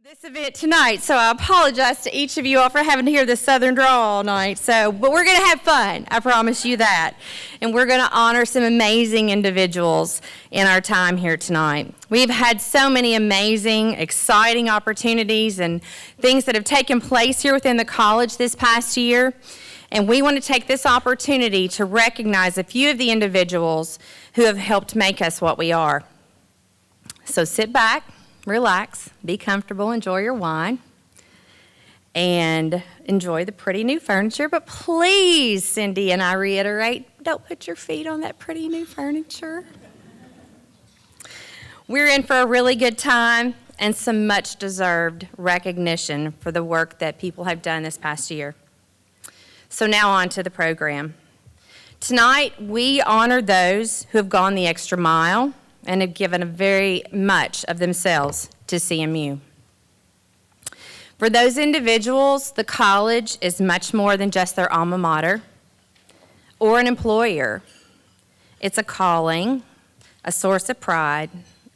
this event tonight, so I apologize to each of you all for having to hear the Southern drawl all night. But we're going to have fun, I promise you that. And we're going to honor some amazing individuals in our time here tonight. We've had so many amazing, exciting opportunities and things that have taken place here within the college this past year. And we want to take this opportunity to recognize a few of the individuals who have helped make us what we are. So sit back, relax, be comfortable, enjoy your wine, and enjoy the pretty new furniture. But please, Cindy and I reiterate, don't put your feet on that pretty new furniture. We're in for a really good time and some much-deserved recognition for the work that people have done this past year. So now on to the program. Tonight, we honor those who have gone the extra mile and have given very much of themselves to CMU. For those individuals, the college is much more than just their alma mater or an employer. It's a calling, a source of pride.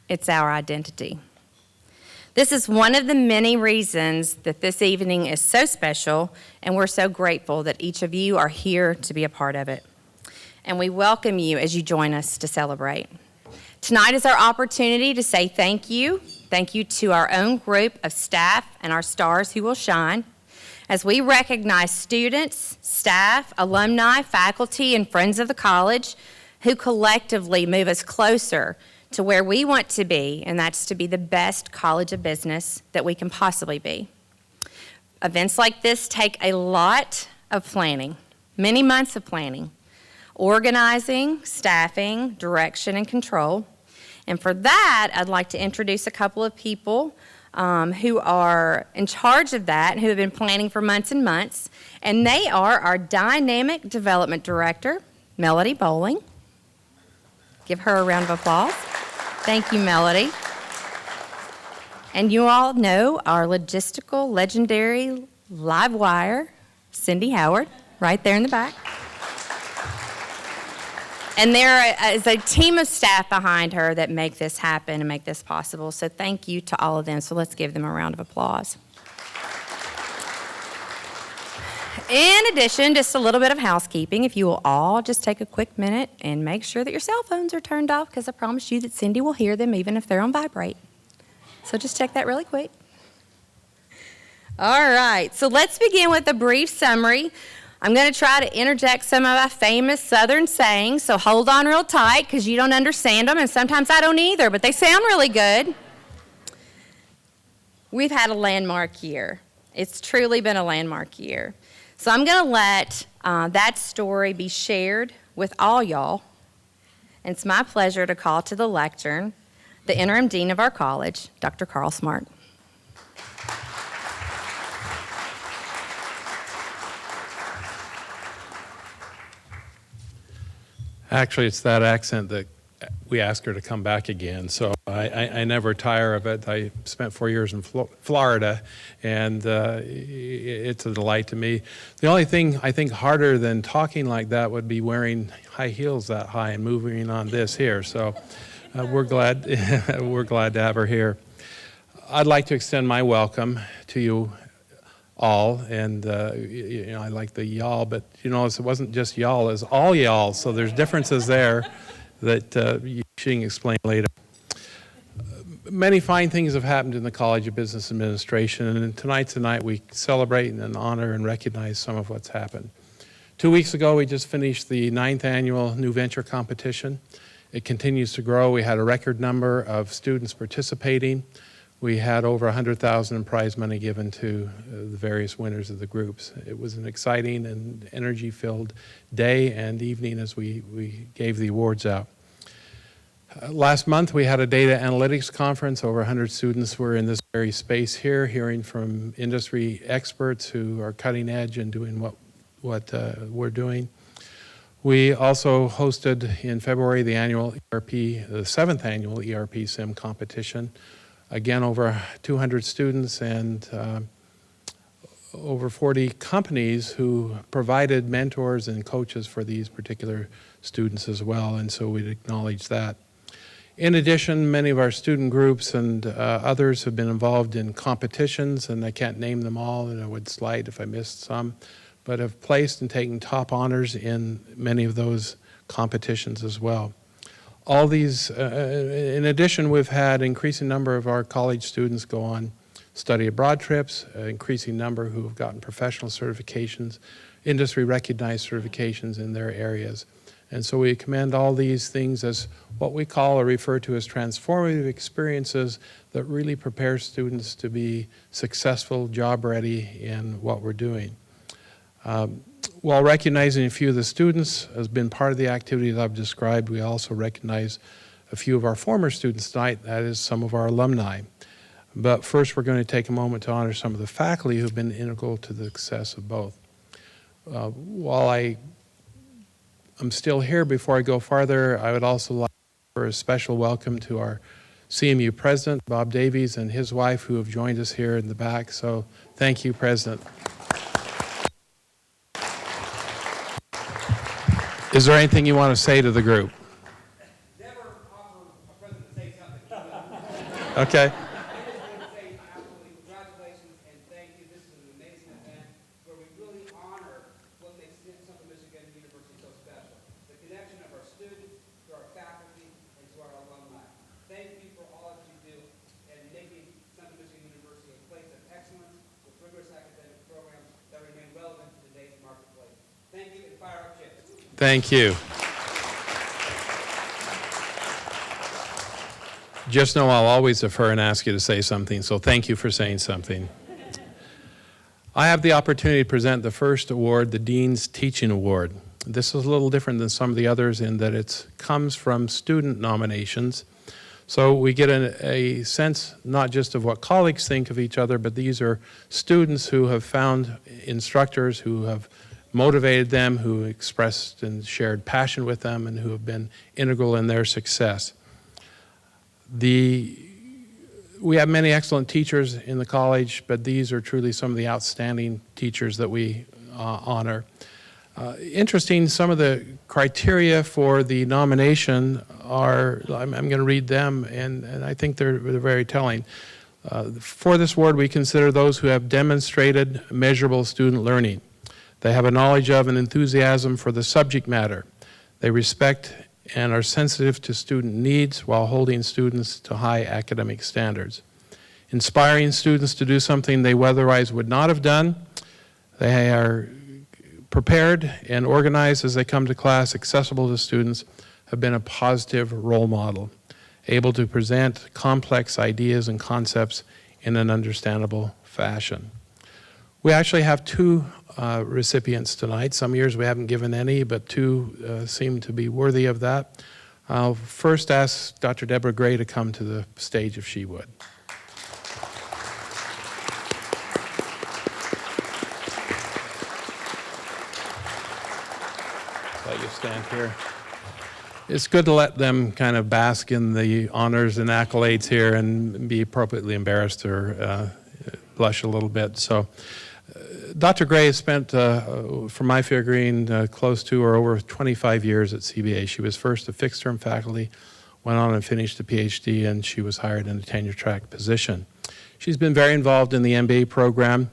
It's our identity. This is one of the many reasons that this evening is so special, and we're so grateful that each of you are here to be a part of it. And we welcome you as you join us to celebrate. Tonight is our opportunity to say thank you. Thank you to our own group of staff and our stars who will shine as we recognize students, staff, alumni, faculty, and friends of the college who collectively move us closer to where we want to be, and that's to be the best college of business that we can possibly be. Events like this take a lot of planning, many months of planning, organizing, staffing, direction, and control. And for that, I'd like to introduce a couple of people who are in charge of that and who have been planning for months and months. And they are our Dynamic Development Director, Melody Bowling. Give her a round of applause. Thank you, Melody. And you all know our logistical, legendary live wire, Cindy Howard, right there in the back. And there is a team of staff behind her that make this happen and make this possible. So thank you to all of them. So let's give them a round of applause. In addition, just a little bit of housekeeping. If you will all just take a quick minute and make sure that your cell phones are turned off, because I promise you that Cindy will hear them even if they're on vibrate. So just check that really quick. All right, so let's begin with a brief summary. I'm going to try to interject some of our famous Southern sayings, so hold on real tight because you don't understand them, and sometimes I don't either, but they sound really good. We've had a landmark year. It's truly been a landmark year. So I'm going to let that story be shared with all y'all. And it's my pleasure to call to the lectern the interim dean of our college, Dr. Carl Smart. Actually, it's that accent that we ask her to come back again, so I never tire of it. I spent 4 years in Florida, and it's a delight to me. The only thing I think harder than talking like that would be wearing high heels that high and moving on this here, so we're glad to have her here. I'd like to extend my welcome to you all, and I like the y'all, but it wasn't just y'all, it's all y'all, so there's differences there that she can explain later. Many fine things have happened in the College of Business Administration, and tonight's the night we celebrate and honor and recognize some of what's happened. 2 weeks ago, we just finished the 9th annual New Venture Competition. It continues to grow. We had a record number of students participating. We had over $100,000 in prize money given to the various winners of the groups. It was an exciting and energy-filled day and evening as we gave the awards out. Last month, we had a data analytics conference. Over 100 students were in this very space here, hearing from industry experts who are cutting edge and doing what we're doing. We also hosted in February the 7th annual ERP Sim competition. Again, over 200 students and over 40 companies who provided mentors and coaches for these particular students as well, and so we'd acknowledge that. In addition, many of our student groups and others have been involved in competitions, and I can't name them all, and I would slide if I missed some, but have placed and taken top honors in many of those competitions as well. All these, in addition, we've had an increasing number of our college students go on study abroad trips, an increasing number who have gotten professional certifications, industry recognized certifications in their areas. And so we commend all these things as what we call or refer to as transformative experiences that really prepare students to be successful, job ready in what we're doing. While recognizing a few of the students has been part of the activity that I've described, we also recognize a few of our former students tonight, that is some of our alumni. But first we're going to take a moment to honor some of the faculty who've been integral to the success of both. While I'm still here, before I go farther, I would also like for a special welcome to our CMU President, Bob Davies, and his wife who have joined us here in the back. So thank you, President. Is there anything you want to say to the group? Never offer a president to say something. Okay. I just want to say absolutely congratulations and thank you. This is an amazing event where we really honor what makes Central Michigan University so special. The connection of our students to our faculty and to our alumni. Thank you for all that you do in making Central Michigan University a place of excellence with rigorous academic programs that remain relevant to today's marketplace. Thank you and fire up chips. Thank you. Just know I'll always defer and ask you to say something, so thank you for saying something. I have the opportunity to present the first award, the Dean's Teaching Award. This is a little different than some of the others in that it comes from student nominations. So we get a sense not just of what colleagues think of each other, but these are students who have found instructors who have motivated them, who expressed and shared passion with them, and who have been integral in their success. We have many excellent teachers in the college, but these are truly some of the outstanding teachers that we honor. Interesting, some of the criteria for the nomination are, I'm going to read them, and I think they're very telling. For this award, we consider those who have demonstrated measurable student learning. They have a knowledge of and enthusiasm for the subject matter. They respect and are sensitive to student needs while holding students to high academic standards. Inspiring students to do something they otherwise would not have done. They are prepared and organized as they come to class, accessible to students, have been a positive role model, able to present complex ideas and concepts in an understandable fashion. We actually have two recipients tonight. Some years we haven't given any, but two seem to be worthy of that. I'll first ask Dr. Deborah Gray to come to the stage if she would. Let you stand here. It's good to let them kind of bask in the honors and accolades here and be appropriately embarrassed or blush a little bit. So. Dr. Gray has spent, from my figuring, close to or over 25 years at CBA. She was first a fixed-term faculty, went on and finished a PhD, and she was hired in a tenure-track position. She's been very involved in the MBA program.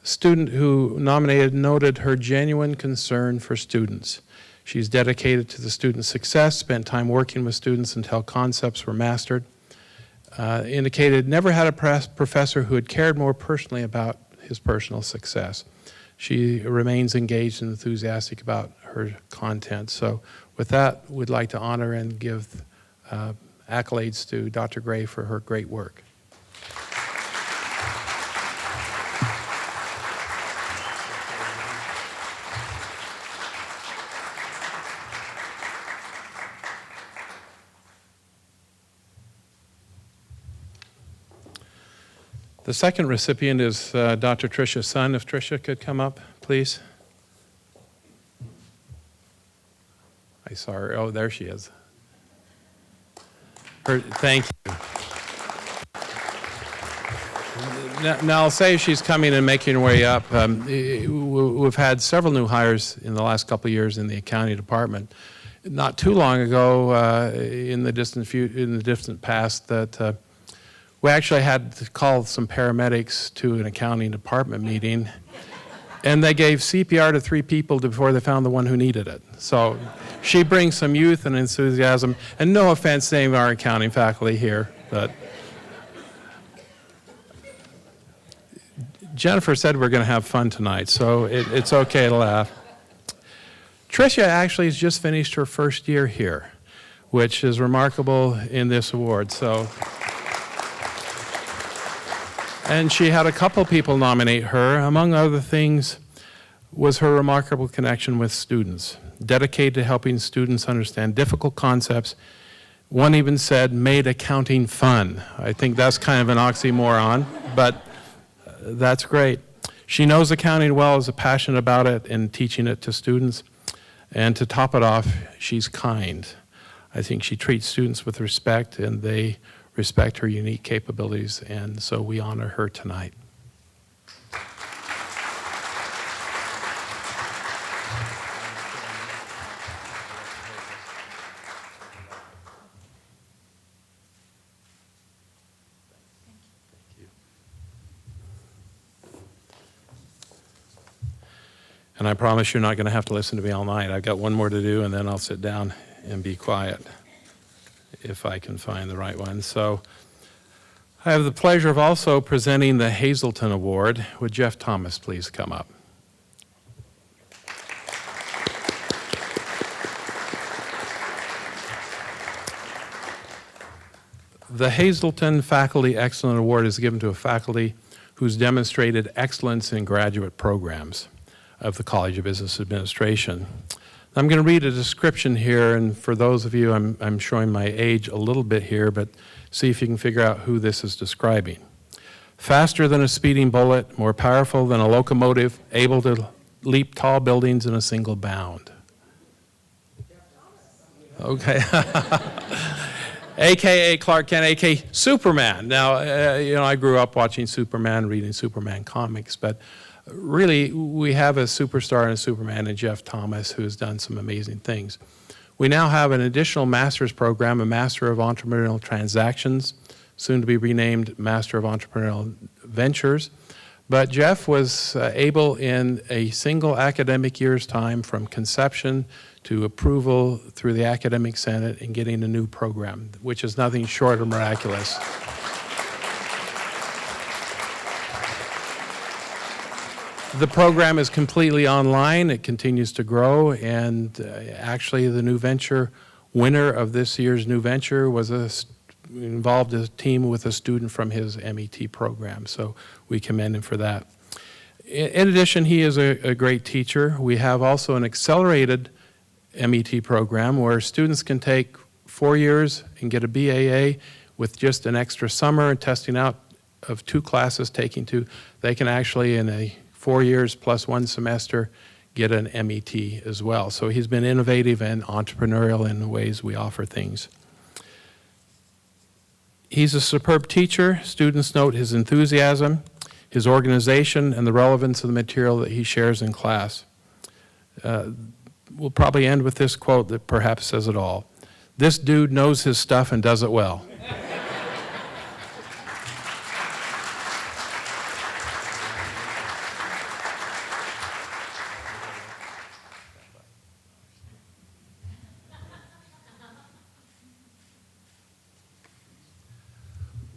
A student who nominated noted her genuine concern for students. She's dedicated to the student success, spent time working with students until concepts were mastered. Indicated never had a professor who had cared more personally about his personal success. She remains engaged and enthusiastic about her content. So with that, we'd like to honor and give accolades to Dr. Gray for her great work. The second recipient is Dr. Tricia Sun. If Tricia could come up, please. I saw her. Oh, there she is. Thank you. Now I'll say she's coming and making her way up. We've had several new hires in the last couple of years in the accounting department. not too long ago, in the distant past, that we actually had to call some paramedics to an accounting department meeting, and they gave CPR to 3 people before they found the one who needed it. So she brings some youth and enthusiasm, and no offense to any of our accounting faculty here, but Jennifer said we're going to have fun tonight, so it's okay to laugh. Tricia actually has just finished her first year here, which is remarkable in this award. So, and she had a couple people nominate her. Among other things was her remarkable connection with students, dedicated to helping students understand difficult concepts. One even said, made accounting fun. I think that's kind of an oxymoron, but that's great. She knows accounting well, is passionate about it and teaching it to students. And to top it off, she's kind. I think she treats students with respect, and they respect her unique capabilities, and so we honor her tonight. And I promise you're not going to have to listen to me all night. I've got one more to do, and then I'll sit down and be quiet, if I can find the right one. So I have the pleasure of also presenting the Hazelton Award. Would Jeff Thomas please come up? The Hazelton Faculty Excellence Award is given to a faculty who's demonstrated excellence in graduate programs of the College of Business Administration. I'm going to read a description here, and for those of you, I'm showing my age a little bit here, but see if you can figure out who this is describing. Faster than a speeding bullet, more powerful than a locomotive, able to leap tall buildings in a single bound. Okay. AKA Clark Kent, AKA Superman. Now, I grew up watching Superman, reading Superman comics, but really, we have a superstar and a Superman in Jeff Thomas, who has done some amazing things. We now have an additional master's program, a Master of Entrepreneurial Transactions, soon to be renamed Master of Entrepreneurial Ventures. But Jeff was able in a single academic year's time, from conception to approval through the Academic Senate, in getting a new program, which is nothing short of miraculous. The program is completely online. It continues to grow, and actually the new venture winner of this year's new venture was involved a team with a student from his MET program, so we commend him for that. In addition, he is a great teacher. We have also an accelerated MET program where students can take 4 years and get a BAA with just an extra summer and testing out of 2 classes, taking 2. They can actually, in a 4 years plus 1 semester, get an MET as well. So he's been innovative and entrepreneurial in the ways we offer things. He's a superb teacher. Students note his enthusiasm, his organization, and the relevance of the material that he shares in class. We'll probably end with this quote that perhaps says it all. This dude knows his stuff and does it well.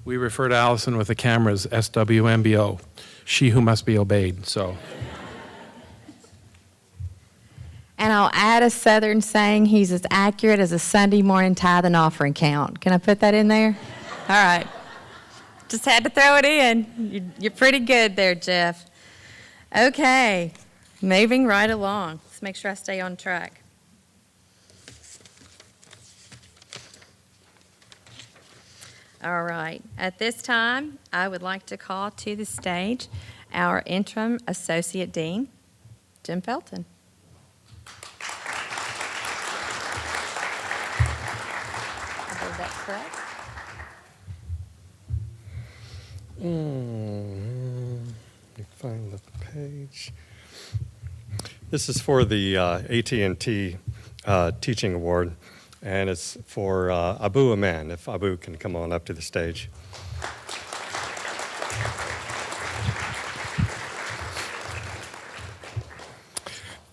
We refer to Allison with the camera as SWMBO, she who must be obeyed. So, And I'll add a Southern saying, he's as accurate as a Sunday morning tithe and offering count. Can I put that in there? All right. Just had to throw it in. You're pretty good there, Jeff. Okay, moving right along. Let's make sure I stay on track. All right. At this time, I would like to call to the stage our interim associate dean, Jim Felton. I believe that's correct. Let me find the page. This is for the AT&T Teaching Award, and it's for Abu Aman, if Abu can come on up to the stage.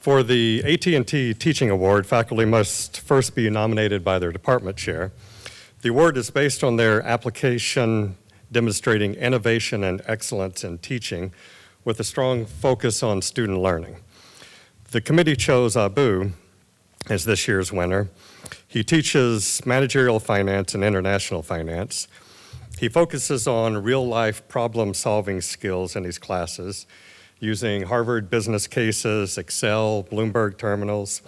For the AT&T Teaching Award, faculty must first be nominated by their department chair. The award is based on their application demonstrating innovation and excellence in teaching with a strong focus on student learning. The committee chose Abu as this year's winner. He teaches managerial finance and international finance. He focuses on real-life problem-solving skills in his classes, using Harvard business cases, Excel, Bloomberg terminals.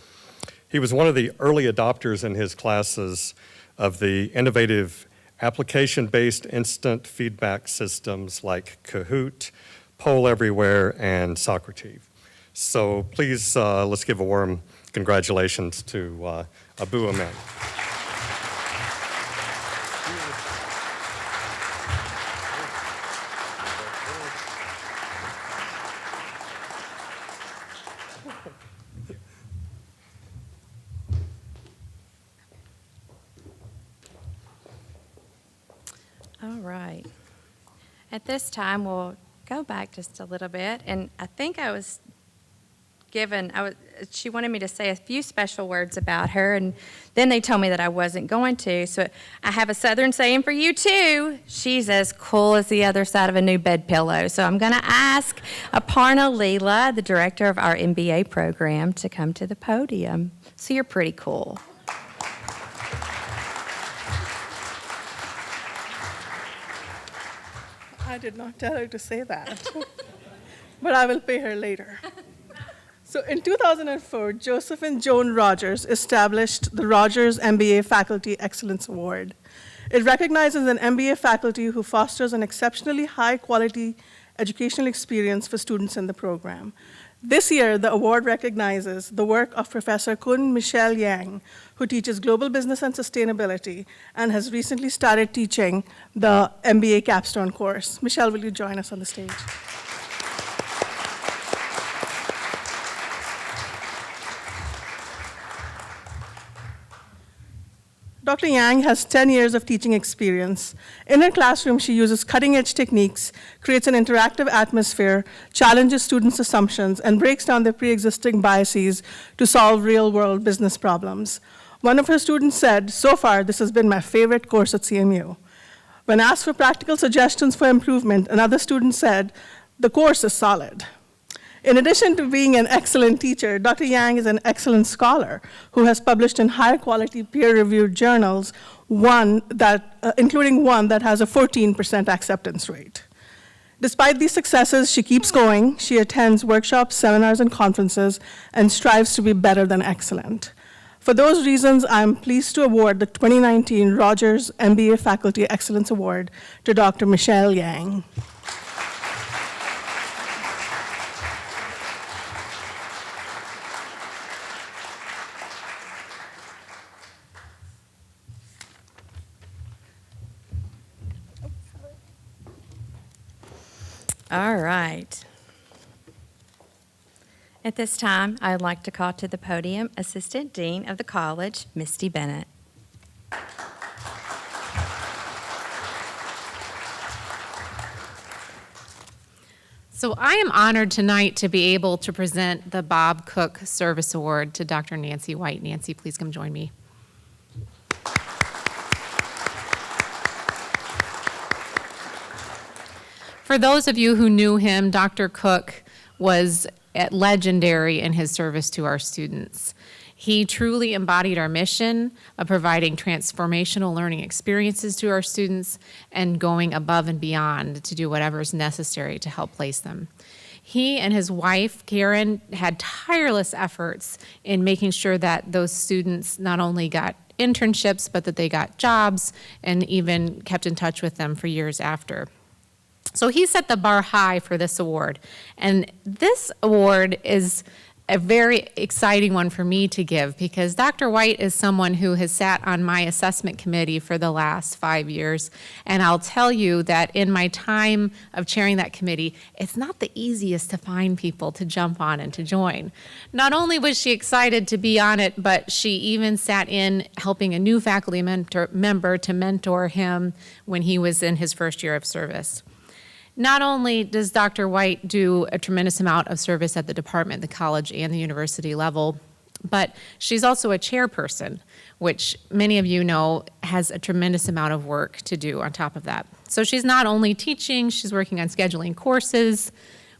He was one of the early adopters in his classes of the innovative application-based instant feedback systems like Kahoot, Poll Everywhere, and Socrates. So please, let's give a warm congratulations to Abu Aman. All right. At this time, we'll go back just a little bit, and I think I was given, she wanted me to say a few special words about her, and then they told me that I wasn't going to, so I have a Southern saying for you, too. She's as cool as the other side of a new bed pillow, so I'm going to ask Aparna Leela, the director of our MBA program, to come to the podium. So you're pretty cool. I did not tell her to say that, but I will pay her later. So in 2004, Joseph and Joan Rogers established the Rogers MBA Faculty Excellence Award. It recognizes an MBA faculty who fosters an exceptionally high-quality educational experience for students in the program. This year, the award recognizes the work of Professor Kun Michelle Yang, who teaches global business and sustainability and has recently started teaching the MBA capstone course. Michelle, will you join us on the stage? Dr. Yang has 10 years of teaching experience. In her classroom, she uses cutting-edge techniques, creates an interactive atmosphere, challenges students' assumptions, and breaks down their pre-existing biases to solve real-world business problems. One of her students said, "So far, this has been my favorite course at CMU." When asked for practical suggestions for improvement, another student said, "The course is solid." In addition to being an excellent teacher, Dr. Yang is an excellent scholar who has published in high-quality peer-reviewed journals, including one that has a 14% acceptance rate. Despite these successes, she keeps going. She attends workshops, seminars, and conferences, and strives to be better than excellent. For those reasons, I'm pleased to award the 2019 Rogers MBA Faculty Excellence Award to Dr. Michelle Yang. All right. At this time, I'd like to call to the podium Assistant Dean of the College, Misty Bennett. So I am honored tonight to be able to present the Bob Cook Service Award to Dr. Nancy White. Nancy, please come join me. For those of you who knew him, Dr. Cook was legendary in his service to our students. He truly embodied our mission of providing transformational learning experiences to our students and going above and beyond to do whatever is necessary to help place them. He and his wife, Karen, had tireless efforts in making sure that those students not only got internships, but that they got jobs and even kept in touch with them for years after. So he set the bar high for this award. And this award is a very exciting one for me to give because Dr. White is someone who has sat on my assessment committee for the last 5 years. And I'll tell you that in my time of chairing that committee, it's not the easiest to find people to jump on and to join. Not only was she excited to be on it, but she even sat in helping a new faculty member to mentor him when he was in his first year of service. Not only does Dr. White do a tremendous amount of service at the department, the college, and the university level, but she's also a chairperson, which many of you know has a tremendous amount of work to do on top of that. So she's not only teaching, she's working on scheduling courses,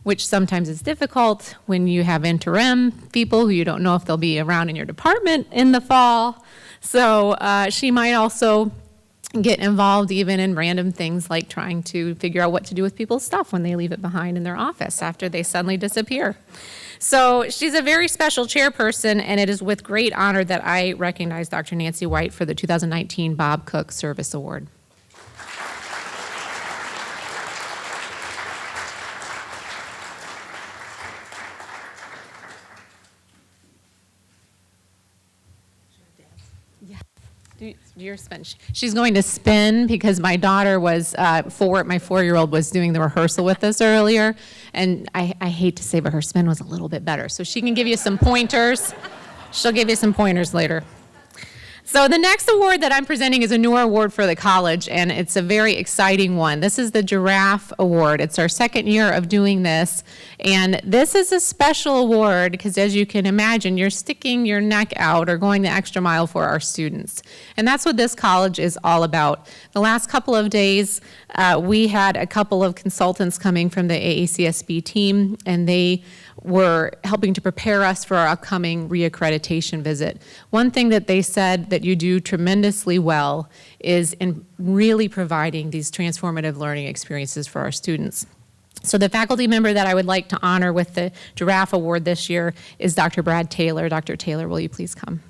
which sometimes is difficult when you have interim people who you don't know if they'll be around in your department in the fall. So she might also get involved even in random things like trying to figure out what to do with people's stuff when they leave it behind in their office after they suddenly disappear. So she's a very special chairperson, and it is with great honor that I recognize Dr. Nancy White for the 2019 Bob Cook Service Award. Your spin. She's going to spin because my daughter was my 4-year-old was doing the rehearsal with us earlier, and I hate to say, but her spin was a little bit better. So she can give you some pointers. She'll give you some pointers later. So the next award that I'm presenting is a newer award for the college, and it's a very exciting one. This is the Giraffe Award. It's our second year of doing this, and this is a special award because, as you can imagine, you're sticking your neck out or going the extra mile for our students. And that's what this college is all about. The last couple of days, we had a couple of consultants coming from the AACSB team, and they were helping to prepare us for our upcoming reaccreditation visit. One thing that they said that you do tremendously well is in really providing these transformative learning experiences for our students. So the faculty member that I would like to honor with the Giraffe Award this year is Dr. Brad Taylor. Dr. Taylor, will you please come?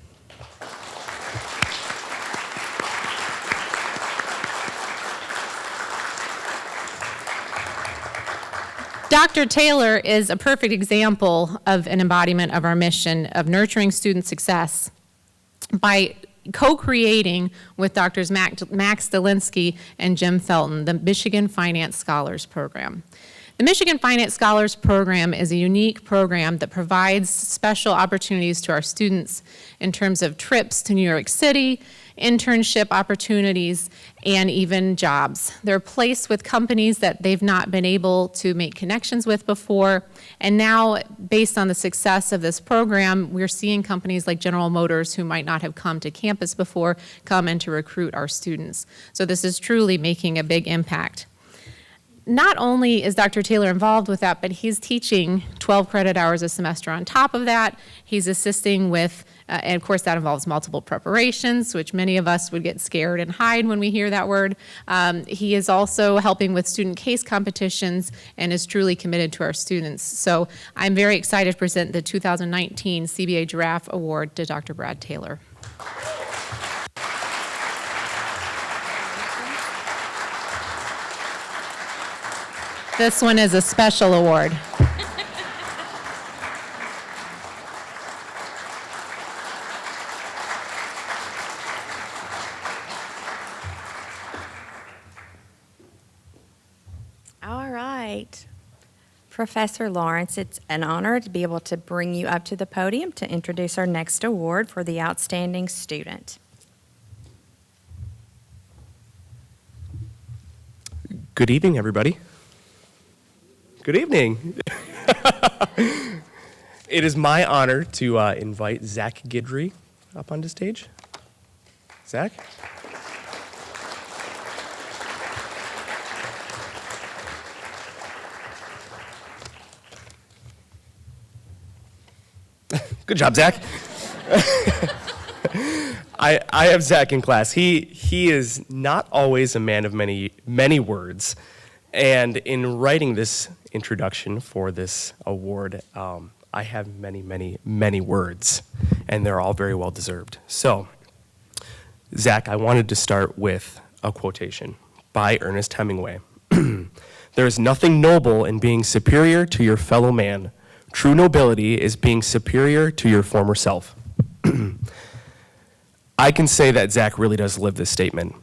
Dr. Taylor is a perfect example of an embodiment of our mission of nurturing student success by co-creating with Drs. Max Delinsky and Jim Felton the Michigan Finance Scholars Program. The Michigan Finance Scholars Program is a unique program that provides special opportunities to our students in terms of trips to New York City, internship opportunities, and even jobs. They're placed with companies that they've not been able to make connections with before, and now, based on the success of this program, we're seeing companies like General Motors, who might not have come to campus before, come in to recruit our students. So this is truly making a big impact. Not only is Dr. Taylor involved with that, but he's teaching 12 credit hours a semester on top of that. He's assisting with, and of course that involves multiple preparations, which many of us would get scared and hide when we hear that word. He is also helping with student case competitions and is truly committed to our students. So I'm very excited to present the 2019 CBA Giraffe Award to Dr. Brad Taylor. This one is a special award. All right. Professor Lawrence, it's an honor to be able to bring you up to the podium to introduce our next award for the outstanding student. Good evening, everybody. Good evening. It is my honor to invite Zach Guidry up onto stage. Zach? Good job, Zach. I have Zach in class. He is not always a man of many words. And in writing this introduction for this award, I have many words, and they're all very well deserved. So, Zach, I wanted to start with a quotation by Ernest Hemingway. There is nothing noble in being superior to your fellow man. True nobility is being superior to your former self. I can say that Zach really does live this statement.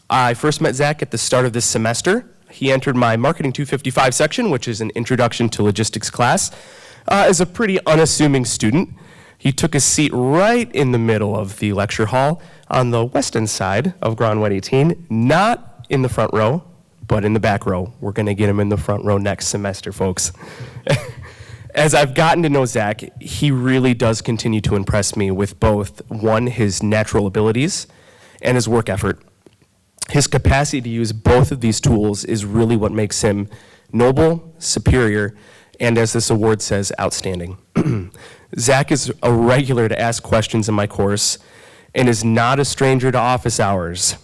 I first met Zach at the start of this semester. He entered my Marketing 255 section, which is an introduction to logistics class, as a pretty unassuming student. He took a seat right in the middle of the lecture hall on the western side of Ground 118, not in the front row, but in the back row. We're going to get him in the front row next semester, folks. As I've gotten to know Zach, he really does continue to impress me with both, one, his natural abilities and his work effort. His capacity to use both of these tools is really what makes him noble, superior, and as this award says, outstanding. Zach is a regular to ask questions in my course and is not a stranger to office hours.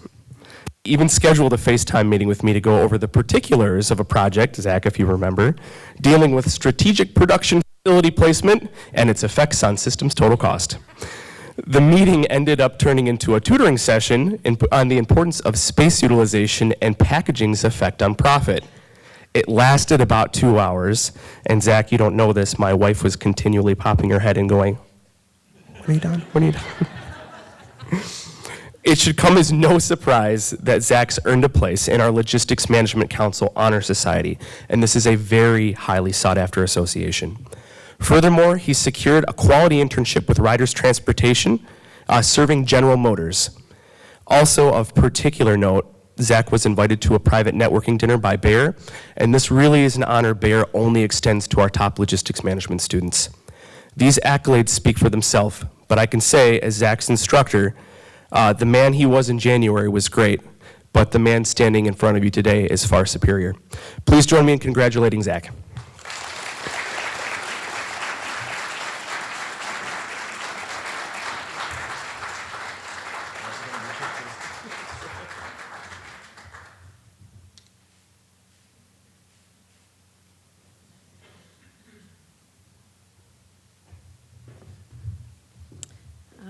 He even scheduled a FaceTime meeting with me to go over the particulars of a project, Zach, if you remember, dealing with strategic production facility placement and its effects on systems total cost. The meeting ended up turning into a tutoring session on the importance of space utilization and packaging's effect on profit. It lasted about 2 hours, and Zach, you don't know this, my wife was continually popping her head and going, "What are you done? What are you done?" It should come as no surprise that Zach's earned a place in our Logistics Management Council Honor Society, and this is a very highly sought-after association. Furthermore, he secured a quality internship with Riders Transportation, serving General Motors. Also of particular note, Zach was invited to a private networking dinner by Bayer, and this really is an honor Bayer only extends to our top logistics management students. These accolades speak for themselves, but I can say, as Zach's instructor, the man he was in January was great, but the man standing in front of you today is far superior. Please join me in congratulating Zach.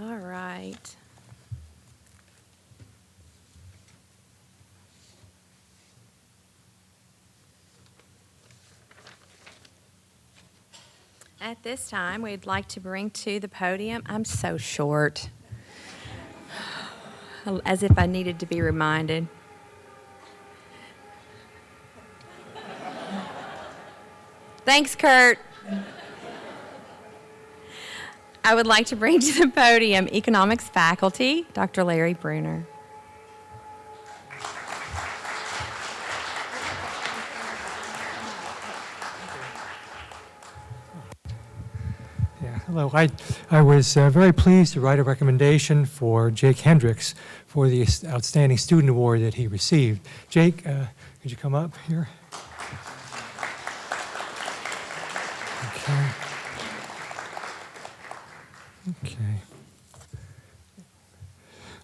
All right. At this time, we'd like to bring to the podium, I'm so short, as if I needed to be reminded. Thanks, Kurt. I would like to bring to the podium economics faculty, Dr. Larry Bruner. Yeah, hello. I was very pleased to write a recommendation for Jake Hendricks for the Outstanding Student Award that he received. Jake, could you come up here? Okay. Okay.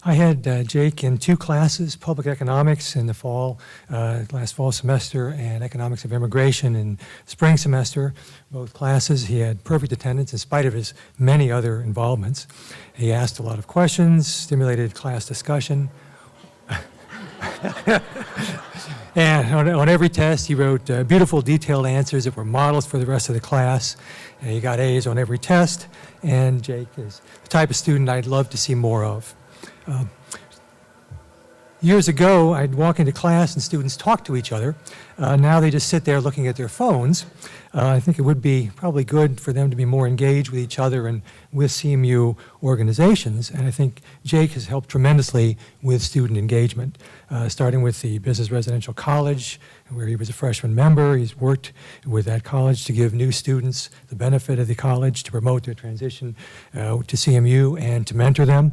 I had Jake in 2 classes, public economics in the fall, last fall semester, and economics of immigration in spring semester. Both classes, he had perfect attendance in spite of his many other involvements. He asked a lot of questions, stimulated class discussion. And on every test, he wrote beautiful, detailed answers that were models for the rest of the class. And he got A's on every test, and Jake is the type of student I'd love to see more of. Years ago, I'd walk into class and students talk to each other. Now they just sit there looking at their phones. I think it would be probably good for them to be more engaged with each other and with CMU organizations. And I think Jake has helped tremendously with student engagement, starting with the Business Residential College, where he was a freshman member. He's worked with that college to give new students the benefit of the college, to promote their transition to CMU and to mentor them.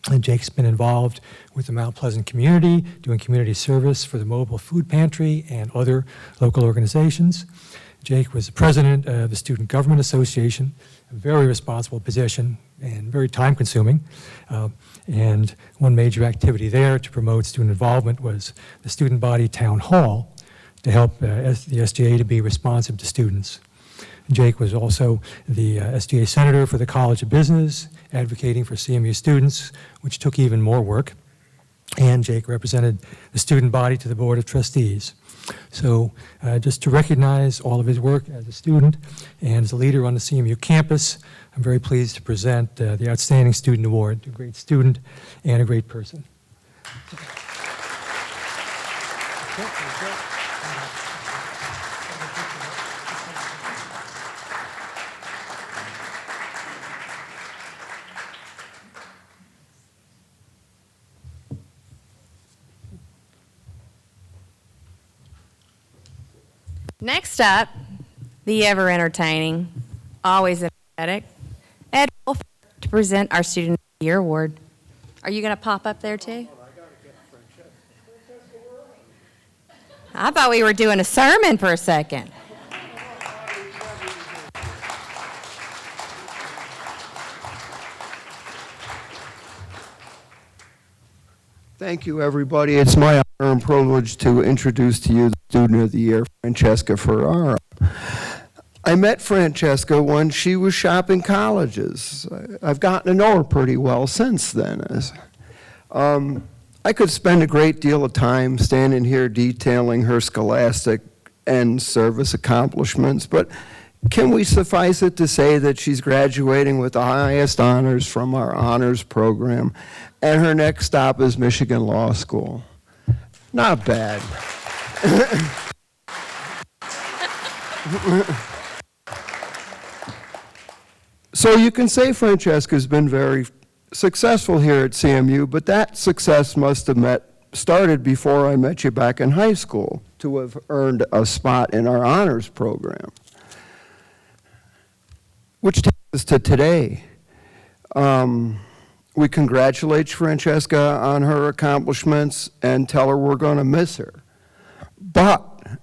And Jake's been involved with the Mount Pleasant community, doing community service for the mobile food pantry and other local organizations. Jake was the president of the Student Government Association, a very responsible position and very time-consuming. And one major activity there to promote student involvement was the student body town hall to help the SGA to be responsive to students. Jake was also the SGA senator for the College of Business, advocating for CMU students, which took even more work. And Jake represented the student body to the Board of Trustees. So just to recognize all of his work as a student and as a leader on the CMU campus, I'm very pleased to present the Outstanding Student Award to a great student and a great person. Next up, the ever-entertaining, always energetic, Ed Wolf to present our Student of the Year Award. Are you going to pop up there too? I thought we were doing a sermon for a second. Thank you, everybody. It's my honor and privilege to introduce to you the Student of the Year, Francesca Ferrara. I met Francesca when she was shopping colleges. I've gotten to know her pretty well since then. I could spend a great deal of time standing here detailing her scholastic and service accomplishments, but can we suffice it to say that she's graduating with the highest honors from our honors program, and her next stop is Michigan Law School. Not bad. So you can say Francesca's been very successful here at CMU, but that success must have started before I met you back in high school to have earned a spot in our honors program. Which takes us to today. We congratulate Francesca on her accomplishments and tell her we're going to miss her. But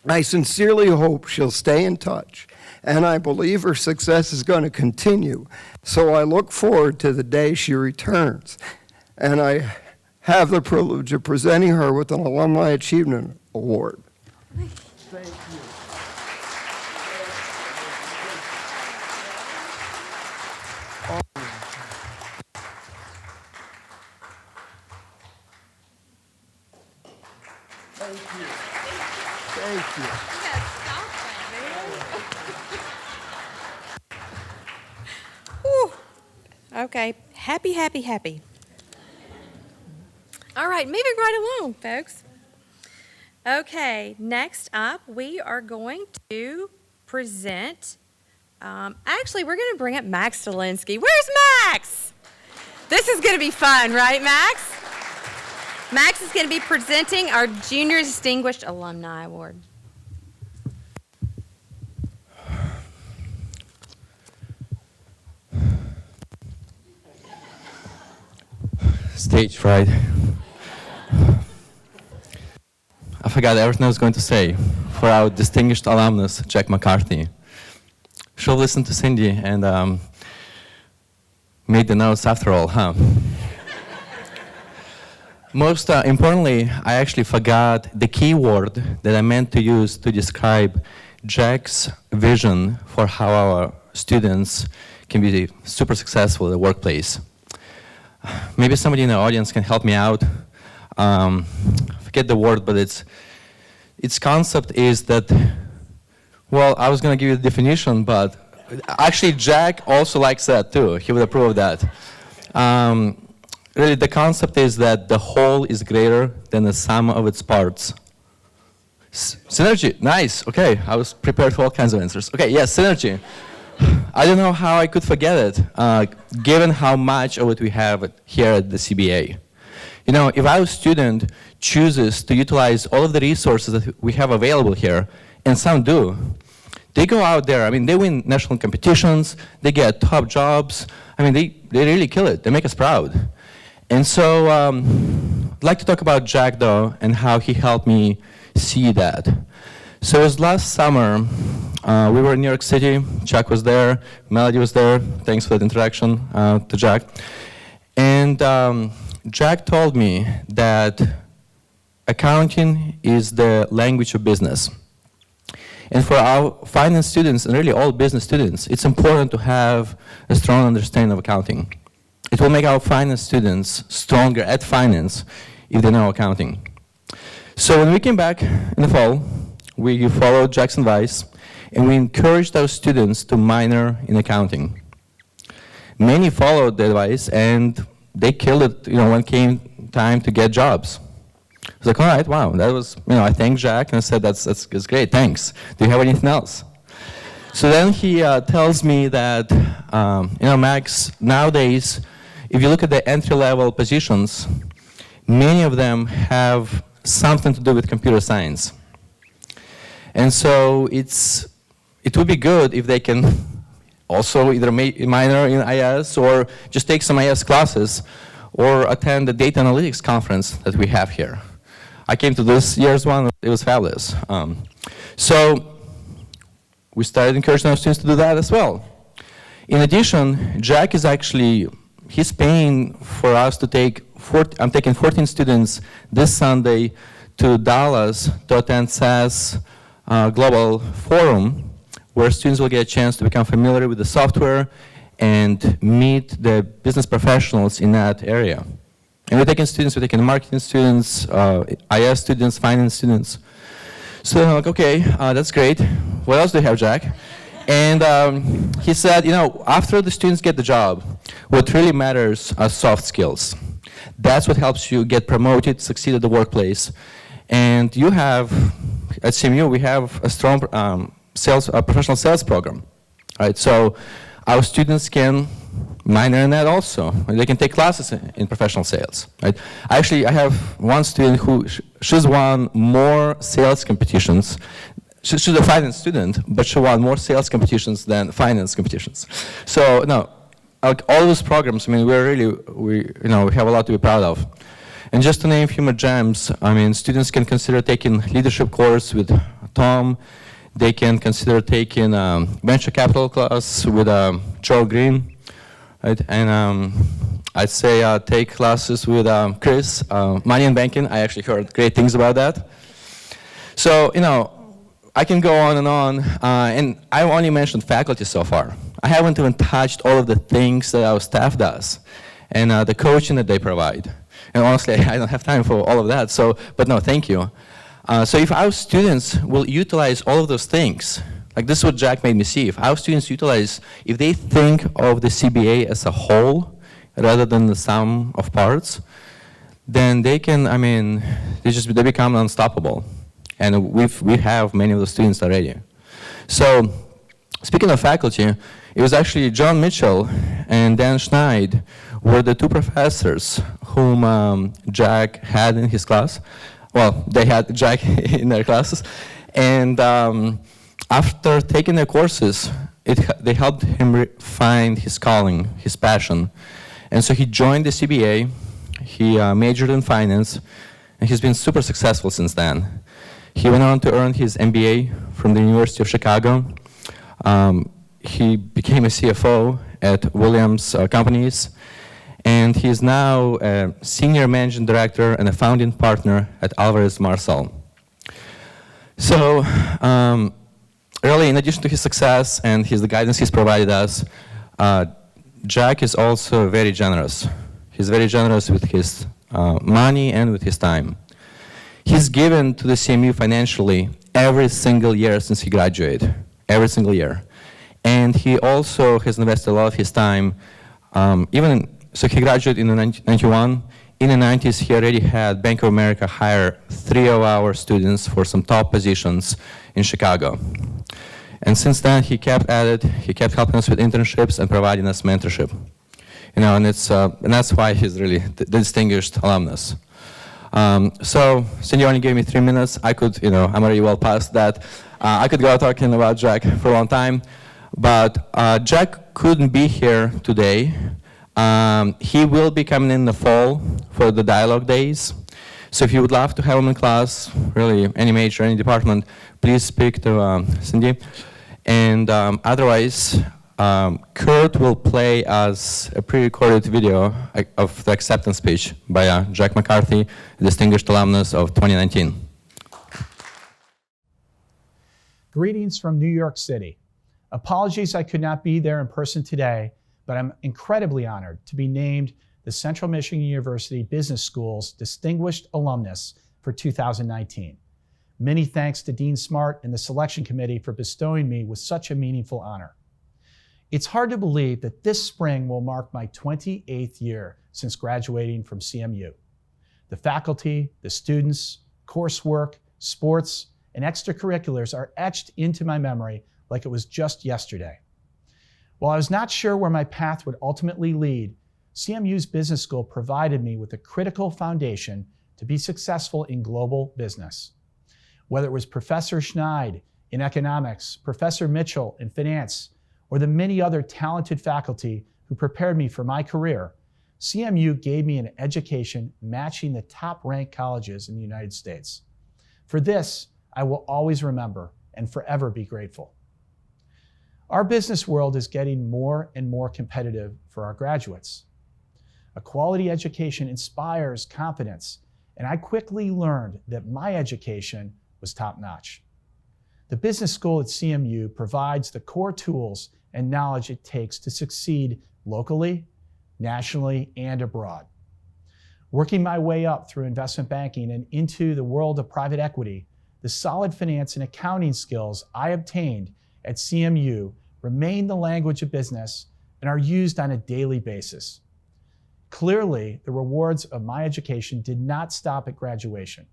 I sincerely hope she'll stay in touch, and I believe her success is going to continue. So I look forward to the day she returns, and I have the privilege of presenting her with an Alumni Achievement Award. Thank you. Thank you. Thank you. Whew. Okay, happy, happy, happy. All right, moving right along, folks. Okay, next up, we are going to present, actually, we're going to bring up Max Stalinsky. Where's Max? This is going to be fun, right, Max? Max is going to be presenting our Junior Distinguished Alumni Award. Stage fright. I forgot everything I was going to say. For our distinguished alumnus, Jack McCarthy. She'll listen to Cindy and made the notes after all, huh? Most importantly, I actually forgot the key word that I meant to use to describe Jack's vision for how our students can be super successful in the workplace. Maybe somebody in the audience can help me out. Forget the word, but its concept is that, well, I was going to give you the definition, but actually Jack also likes that too. He would approve of that. Really, the concept is that the whole is greater than the sum of its parts. Synergy, nice, okay. I was prepared for all kinds of answers. Okay, yes, synergy. I don't know how I could forget it, given how much of it we have here at the CBA. You know, if our student chooses to utilize all of the resources that we have available here, and some do, they go out there, I mean, they win national competitions, they get top jobs, I mean, they really kill it, they make us proud. And so, I'd like to talk about Jack, though, and how he helped me see that. So it was last summer, we were in New York City, Chuck was there, Melody was there, thanks for that introduction to Jack. And Jack told me that accounting is the language of business. And for our finance students, and really all business students, it's important to have a strong understanding of accounting. It will make our finance students stronger at finance if they know accounting. So when we came back in the fall, we followed Jack's advice, and we encouraged our students to minor in accounting. Many followed the advice, and they killed it, when it came time to get jobs. I was like, all right, wow, that was, I thanked Jack, and I said, that's great, thanks. Do you have anything else? So then he tells me that, Max, nowadays, if you look at the entry-level positions, many of them have something to do with computer science. And so it would be good if they can also either minor in IS or just take some IS classes or attend the data analytics conference that we have here. I came to this year's one, it was fabulous. So we started encouraging our students to do that as well. In addition, Jack is he's paying for us to I'm taking 14 students this Sunday to Dallas to attend SAS Global Forum, where students will get a chance to become familiar with the software and meet the business professionals in that area. And we're taking marketing students, IS students, finance students. So I'm like, okay, that's great. What else do you have, Jack? And he said, after the students get the job, what really matters are soft skills. That's what helps you get promoted, succeed at the workplace. And you have, at CMU, we have a strong professional sales program. Right? So our students can minor in that also. They can take classes in professional sales. Right? I have one student who, she's won more sales competitions. She's a finance student, but she won more sales competitions than finance competitions. So no, all those programs, we have a lot to be proud of. And just to name a few more gems, students can consider taking leadership course with Tom. They can consider taking venture capital class with Joel Green. Right? And I'd say take classes with Chris, money and banking. I actually heard great things about that. So, I can go on, and I've only mentioned faculty so far. I haven't even touched all of the things that our staff does and the coaching that they provide. And honestly, I don't have time for all of that, but no, thank you. So if our students will utilize all of those things, like this is what Jack made me see, if our students if they think of the CBA as a whole rather than the sum of parts, then they can, they become unstoppable. And we have many of the students already. So speaking of faculty, it was actually John Mitchell and Dan Schneid were the two professors whom Jack had in his class. Well, they had Jack in their classes. And after taking their courses, they helped him find his calling, his passion. And so he joined the CBA, he majored in finance, and he's been super successful since then. He went on to earn his MBA from the University of Chicago. He became a CFO at Williams Companies, and he's now a senior managing director and a founding partner at Alvarez Marsal. So, really, in addition to his success and the guidance he's provided us, Jack is also very generous. He's very generous with his money and with his time. He's given to the CMU financially every single year since he graduated, every single year. And he also has invested a lot of his time, so he graduated in 1991. In the 90s, he already had Bank of America hire 3 of our students for some top positions in Chicago. And since then, he kept at it. He kept helping us with internships and providing us mentorship. And that's why he's really the distinguished alumnus. So, since you only gave me 3 minutes, I could, I'm already well past that. I could go talking about Jack for a long time, but Jack couldn't be here today. He will be coming in the fall for the dialogue days. So if you would love to have him in class, really any major, any department, please speak to Cindy. And otherwise, Kurt will play us a pre-recorded video of the acceptance speech by Jack McCarthy, distinguished alumnus of 2019. Greetings from New York City. Apologies I could not be there in person today, but I'm incredibly honored to be named the Central Michigan University Business School's Distinguished Alumnus for 2019. Many thanks to Dean Smart and the selection committee for bestowing me with such a meaningful honor. It's hard to believe that this spring will mark my 28th year since graduating from CMU. The faculty, the students, coursework, sports, and extracurriculars are etched into my memory like it was just yesterday. While I was not sure where my path would ultimately lead, CMU's business school provided me with a critical foundation to be successful in global business. Whether it was Professor Schneid in economics, Professor Mitchell in finance, or the many other talented faculty who prepared me for my career, CMU gave me an education matching the top-ranked colleges in the United States. For this, I will always remember and forever be grateful. Our business world is getting more and more competitive for our graduates. A quality education inspires confidence, and I quickly learned that my education was top-notch. The business school at CMU provides the core tools and knowledge it takes to succeed locally, nationally, and abroad. Working my way up through investment banking and into the world of private equity, the solid finance and accounting skills I obtained at CMU remain the language of business and are used on a daily basis. Clearly, the rewards of my education did not stop at graduation.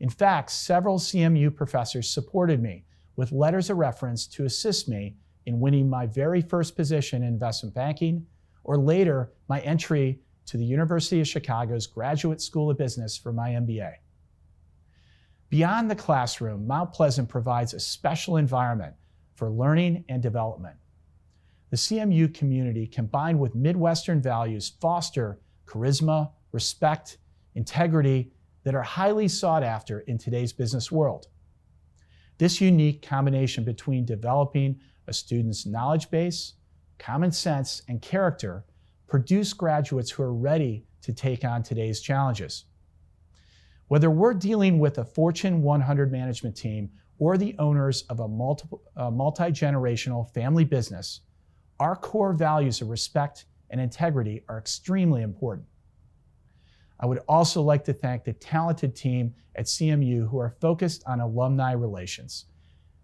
In fact, several CMU professors supported me with letters of reference to assist me in winning my very first position in investment banking, or later, my entry to the University of Chicago's Graduate School of Business for my MBA. Beyond the classroom, Mount Pleasant provides a special environment for learning and development. The CMU community, combined with Midwestern values, foster charisma, respect, integrity that are highly sought after in today's business world. This unique combination between developing a student's knowledge base, common sense, and character produce graduates who are ready to take on today's challenges. Whether we're dealing with a Fortune 100 management team or the owners of a multi-generational family business, our core values of respect and integrity are extremely important. I would also like to thank the talented team at CMU who are focused on alumni relations.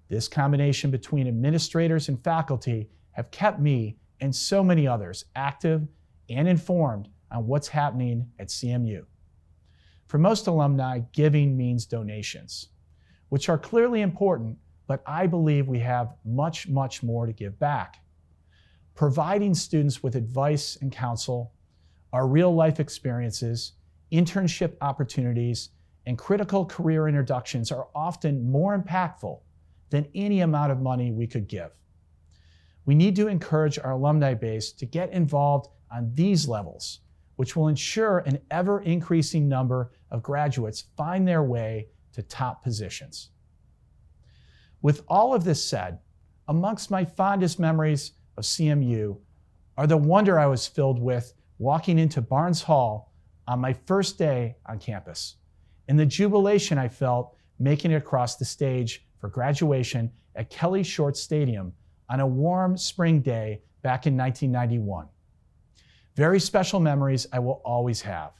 This combination between administrators and faculty have kept me and so many others active and informed on what's happening at CMU. For most alumni, giving means donations, which are clearly important, but I believe we have much, much more to give back. Providing students with advice and counsel, our real-life experiences, internship opportunities, and critical career introductions are often more impactful than any amount of money we could give. We need to encourage our alumni base to get involved on these levels, which will ensure an ever-increasing number of graduates find their way to top positions. With all of this said, amongst my fondest memories of CMU are the wonder I was filled with walking into Barnes Hall on my first day on campus, and the jubilation I felt making it across the stage for graduation at Kelly Short Stadium on a warm spring day back in 1991. Very special memories I will always have.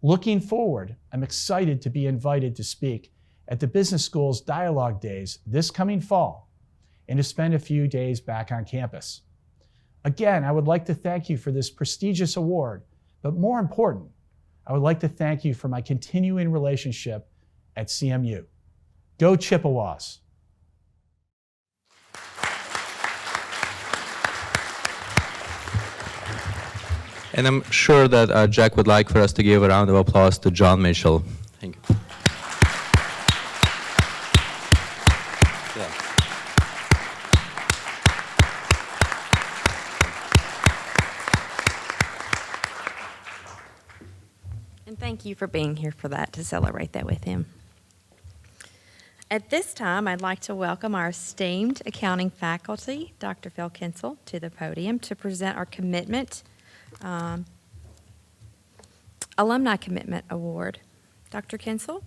Looking forward, I'm excited to be invited to speak at the Business School's Dialogue Days this coming fall and to spend a few days back on campus. Again, I would like to thank you for this prestigious award, but more important, I would like to thank you for my continuing relationship at CMU. Go Chippewas! And I'm sure that Jack would like for us to give a round of applause to John Mitchell. Thank you. And thank you for being here for that, to celebrate that with him. At this time, I'd like to welcome our esteemed accounting faculty, Dr. Phil Kinsel, to the podium to present our commitment Alumni Commitment Award. Dr. Kinsel?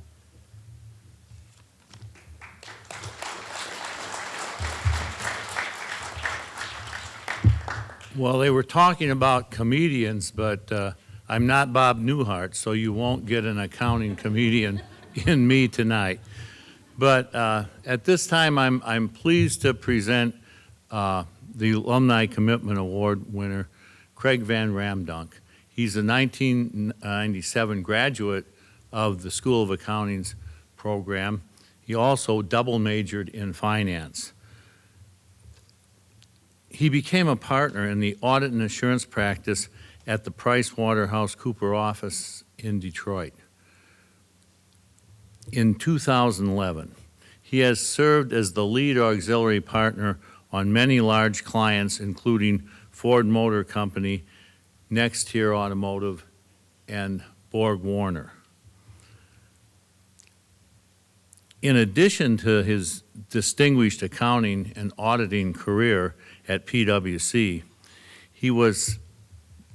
Well, they were talking about comedians, but I'm not Bob Newhart, so you won't get an accounting comedian in me tonight. But at this time, I'm pleased to present the Alumni Commitment Award winner, Craig Van Ramdunk. He's a 1997 graduate of the School of Accounting's program. He also double majored in finance. He became a partner in the audit and assurance practice at the PricewaterhouseCoopers office in Detroit. In 2011, he has served as the lead auxiliary partner on many large clients, including Ford Motor Company, Next Tier Automotive, and Borg Warner. In addition to his distinguished accounting and auditing career at PwC, he was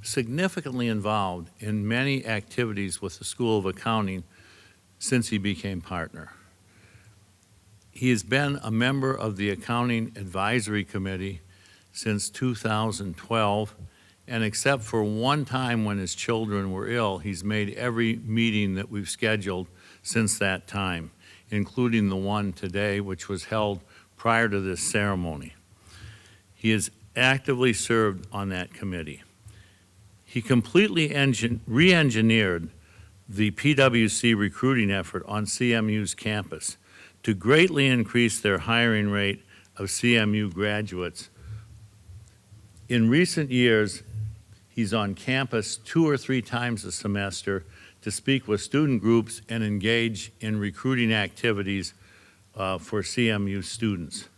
significantly involved in many activities with the School of Accounting since he became partner. He has been a member of the Accounting Advisory Committee since 2012, and except for one time when his children were ill, he's made every meeting that we've scheduled since that time, including the one today, which was held prior to this ceremony. He has actively served on that committee. He completely re-engineered the PwC recruiting effort on CMU's campus to greatly increase their hiring rate of CMU graduates. In recent years, he's on campus 2 or 3 times a semester to speak with student groups and engage in recruiting activities for CMU students.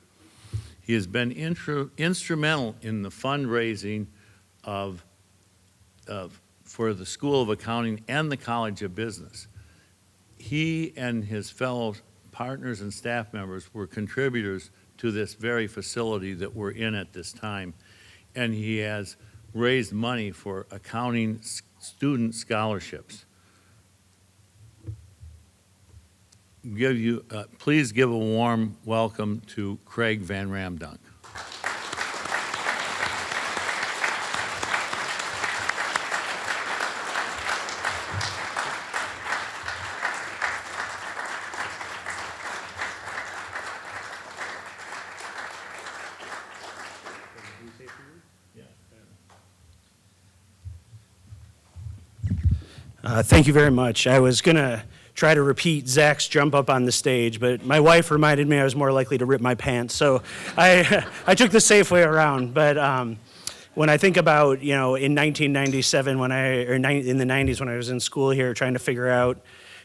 He has been instrumental in the fundraising for the School of Accounting and the College of Business. He and his fellow partners and staff members were contributors to this very facility that we're in at this time, and he has raised money for accounting student scholarships. Please give a warm welcome to Craig Van Ramdunk. Thank you very much. I was going to try to repeat Zach's jump up on the stage, but my wife reminded me I was more likely to rip my pants, so I took the safe way around. But when I think about, in 1997, in the 90s when I was in school here trying to figure out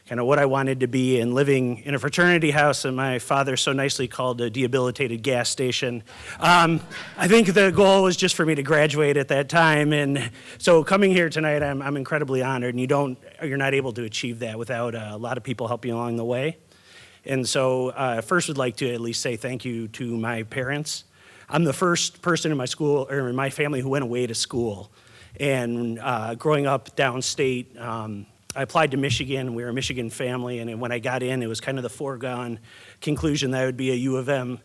kind of what I wanted to be and living in a fraternity house that my father so nicely called a debilitated gas station. I think the goal was just for me to graduate at that time, and so coming here tonight, I'm incredibly honored, and you're not able to achieve that without a lot of people helping along the way. And so first would like to at least say thank you to my parents. I'm the first person in my school, or in my family, who went away to school. And growing up downstate, I applied to Michigan. We were a Michigan family, and when I got in, it was kind of the foregone conclusion that I would be a U of M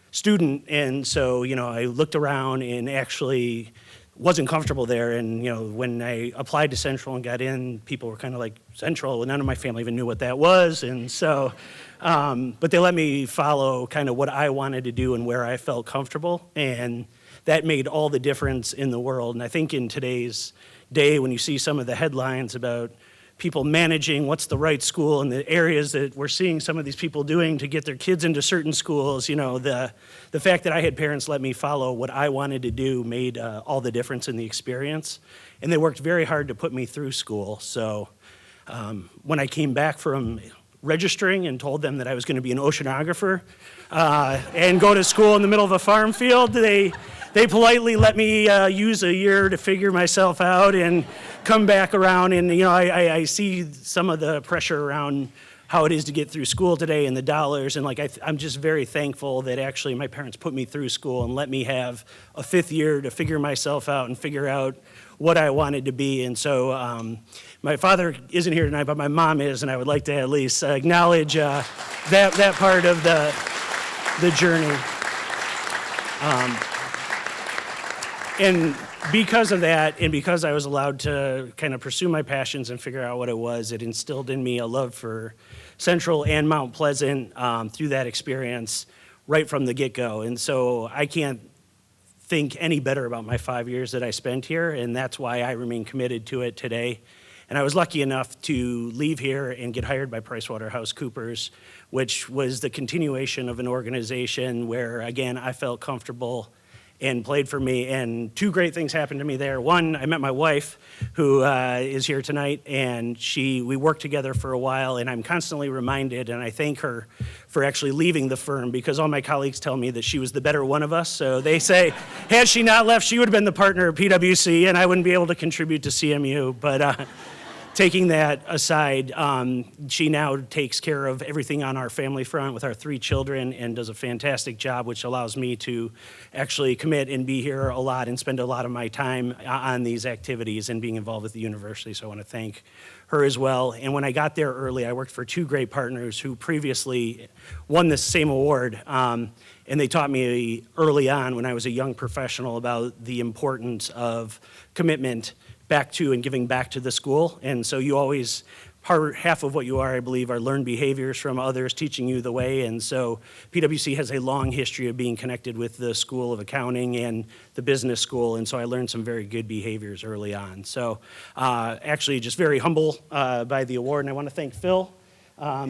student. And so, I looked around and actually wasn't comfortable there. And, when I applied to Central and got in, people were kind of like, Central? None of my family even knew what that was. And so, but they let me follow kind of what I wanted to do and where I felt comfortable. And that made all the difference in the world. And I think in today's day, when you see some of the headlines about people managing what's the right school and the areas that we're seeing some of these people doing to get their kids into certain schools, the fact that I had parents let me follow what I wanted to do made all the difference in the experience. And they worked very hard to put me through school. So when I came back from registering and told them that I was going to be an oceanographer and go to school in the middle of a farm field, they politely let me use a year to figure myself out and come back around. And, I see some of the pressure around how it is to get through school today and the dollars. And I'm just very thankful that actually my parents put me through school and let me have a 5th year to figure myself out and figure out what I wanted to be. And so my father isn't here tonight, but my mom is, and I would like to at least acknowledge that part of the journey. And because of that, and because I was allowed to kind of pursue my passions and figure out what it was, it instilled in me a love for Central and Mount Pleasant through that experience right from the get-go. And so I can't think any better about my 5 years that I spent here, and that's why I remain committed to it today. And I was lucky enough to leave here and get hired by PricewaterhouseCoopers, which was the continuation of an organization where, again, I felt comfortable and played for me. And two great things happened to me there. One, I met my wife, who is here tonight, and we worked together for a while, and I'm constantly reminded, and I thank her for actually leaving the firm, because all my colleagues tell me that she was the better one of us. So they say, had she not left, she would have been the partner at PwC, and I wouldn't be able to contribute to CMU. But taking that aside, she now takes care of everything on our family front with our 3 children and does a fantastic job, which allows me to actually commit and be here a lot and spend a lot of my time on these activities and being involved with the university. So I want to thank her as well. And when I got there early, I worked for 2 great partners who previously won this same award. And they taught me early on when I was a young professional about the importance of commitment back to and giving back to the school. And so you always, half of what you are, I believe, are learned behaviors from others teaching you the way. And so PwC has a long history of being connected with the School of Accounting and the business school. And so I learned some very good behaviors early on. So actually just very humble by the award. And I want to thank Phil.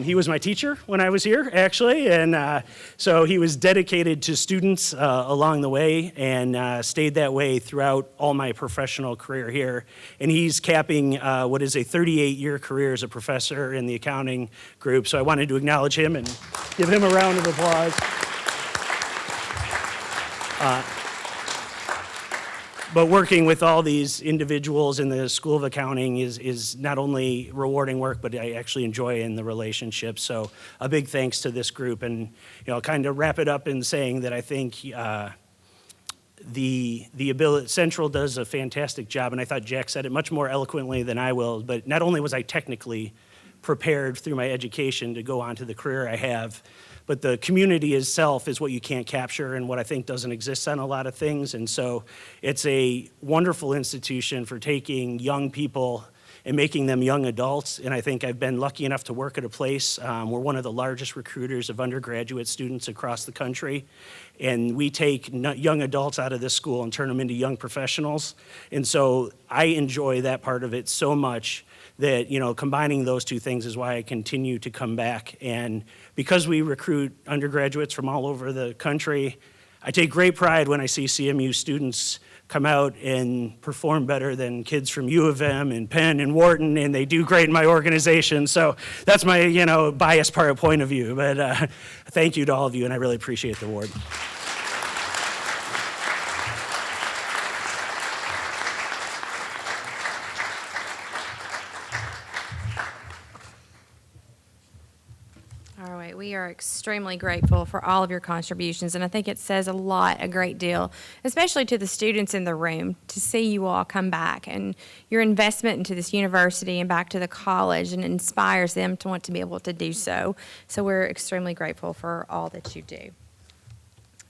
He was my teacher when I was here, actually, and so he was dedicated to students along the way and stayed that way throughout all my professional career here. And he's capping what is a 38-year career as a professor in the accounting group, so I wanted to acknowledge him and give him a round of applause. But working with all these individuals in the School of Accounting is not only rewarding work, but I actually enjoy in the relationship. So a big thanks to this group. And, kind of wrap it up in saying that I think the ability, Central does a fantastic job, and I thought Jack said it much more eloquently than I will, but not only was I technically prepared through my education to go on to the career I have, but the community itself is what you can't capture and what I think doesn't exist on a lot of things. And so it's a wonderful institution for taking young people and making them young adults. And I think I've been lucky enough to work at a place. We're one of the largest recruiters of undergraduate students across the country. And we take young adults out of this school and turn them into young professionals. And so I enjoy that part of it so much that, combining those two things is why I continue to come back. And because we recruit undergraduates from all over the country, I take great pride when I see CMU students come out and perform better than kids from U of M and Penn and Wharton, and they do great in my organization. So that's my, biased point of view. But thank you to all of you, and I really appreciate the award. All right, we are extremely grateful for all of your contributions, and I think it says a great deal, especially to the students in the room, to see you all come back and your investment into this university and back to the college, and it inspires them to want to be able to do so. So we're extremely grateful for all that you do.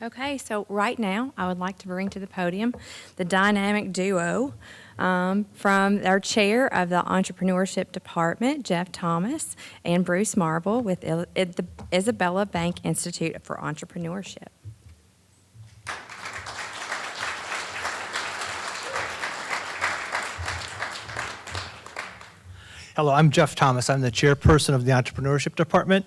Okay, so right now, I would like to bring to the podium the dynamic duo from our chair of the entrepreneurship department, Jeff Thomas, and Bruce Marble with the Isabella Bank Institute for Entrepreneurship. Hello, I'm Jeff Thomas. I'm the chairperson of the entrepreneurship department.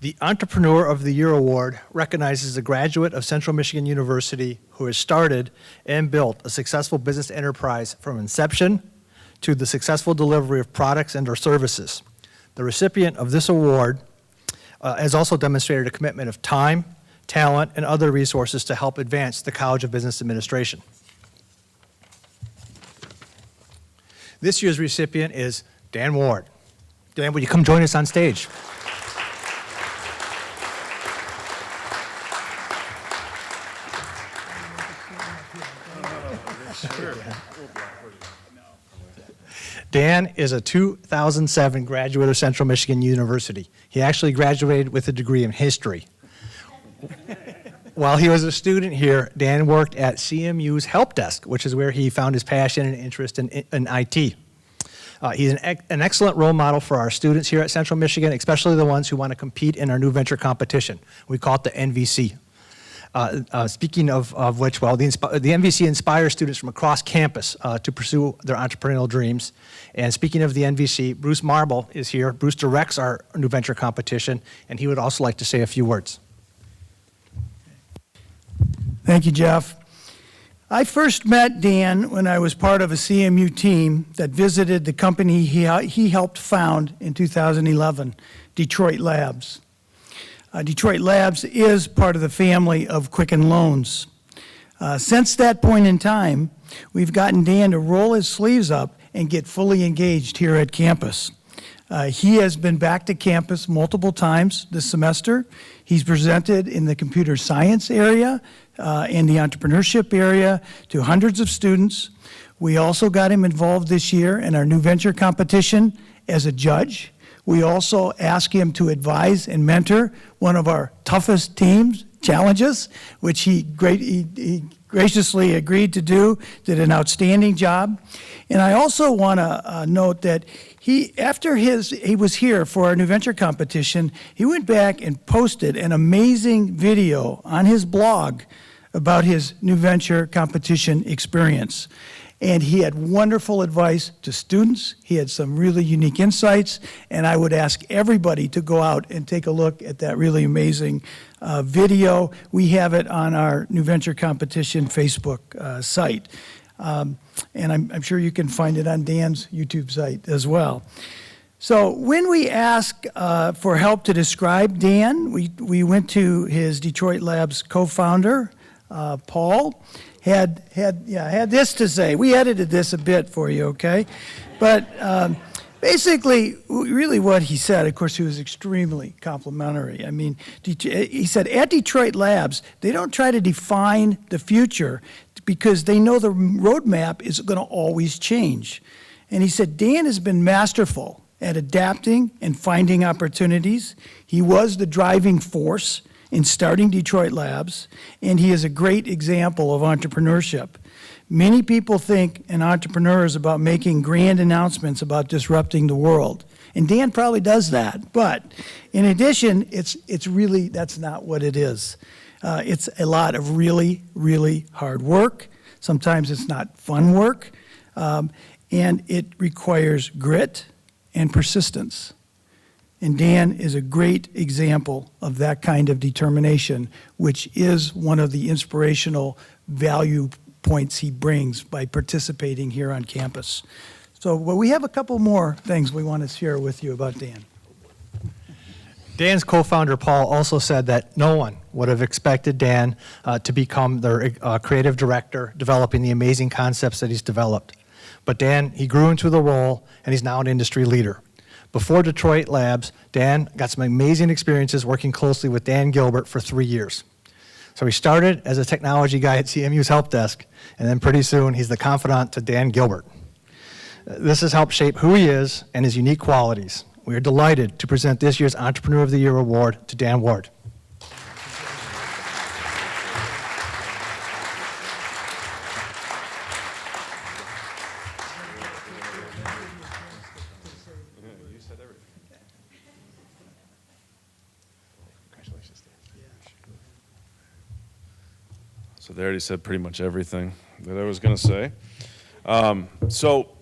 The Entrepreneur of the Year Award recognizes a graduate of Central Michigan University who has started and built a successful business enterprise from inception to the successful delivery of products and or services. The recipient of this award has also demonstrated a commitment of time, talent, and other resources to help advance the College of Business Administration. This year's recipient is Dan Ward. Dan, would you come join us on stage? Dan is a 2007 graduate of Central Michigan University. He actually graduated with a degree in history. while he was a student here, Dan worked at CMU's help desk, which is where he found his passion and interest in IT. He's an excellent role model for our students here at Central Michigan, especially the ones who want to compete in our new venture competition. We call it the NVC. Speaking of which, well, the NVC inspires students from across campus to pursue their entrepreneurial dreams. And speaking of the NVC, Bruce Marble is here. Bruce directs our new venture competition, and he would also like to say a few words. Thank you, Jeff. I first met Dan when I was part of a CMU team that visited the company he helped found in 2011, Detroit Labs. Detroit Labs is part of the family of Quicken Loans. Since that point in time, we've gotten Dan to roll his sleeves up and get fully engaged here at campus. He has been back to campus multiple times this semester. He's presented in the computer science area and the entrepreneurship area to hundreds of students. We also got him involved this year in our new venture competition as a judge. We also asked him to advise and mentor one of our toughest teams challenges, which he graciously agreed to do, did an outstanding job. And I also want to note that after he was here for our new venture competition, he went back and posted an amazing video on his blog about his new venture competition experience. And he had wonderful advice to students. He had some really unique insights, and I would ask everybody to go out and take a look at that really amazing video. We have it on our New Venture Competition Facebook site. And I'm sure you can find it on Dan's YouTube site as well. So when we ask for help to describe Dan, we went to his Detroit Labs co-founder, Paul. Had this to say. We edited this a bit for you, okay? But basically, really what he said, of course, he was extremely complimentary. I mean, he said, at Detroit Labs, they don't try to define the future because they know the roadmap is going to always change. And he said, Dan has been masterful at adapting and finding opportunities. He was the driving force in starting Detroit Labs, and he is a great example of entrepreneurship. Many people think an entrepreneur is about making grand announcements about disrupting the world, and Dan probably does that. But in addition, it's really, that's not what it is. It's a lot of really, really hard work. Sometimes it's not fun work, and it requires grit and persistence. And Dan is a great example of that kind of determination, which is one of the inspirational value points he brings by participating here on campus. So we have a couple more things we want to share with you about Dan. Dan's co-founder, Paul, also said that no one would have expected Dan to become their creative director, developing the amazing concepts that he's developed. But Dan, he grew into the role, and he's now an industry leader. Before Detroit Labs, Dan got some amazing experiences working closely with Dan Gilbert for 3 years. So he started as a technology guy at CMU's help desk, and then pretty soon he's the confidant to Dan Gilbert. This has helped shape who he is and his unique qualities. We are delighted to present this year's Entrepreneur of the Year award to Dan Ward. So they already said pretty much everything that I was going to say. So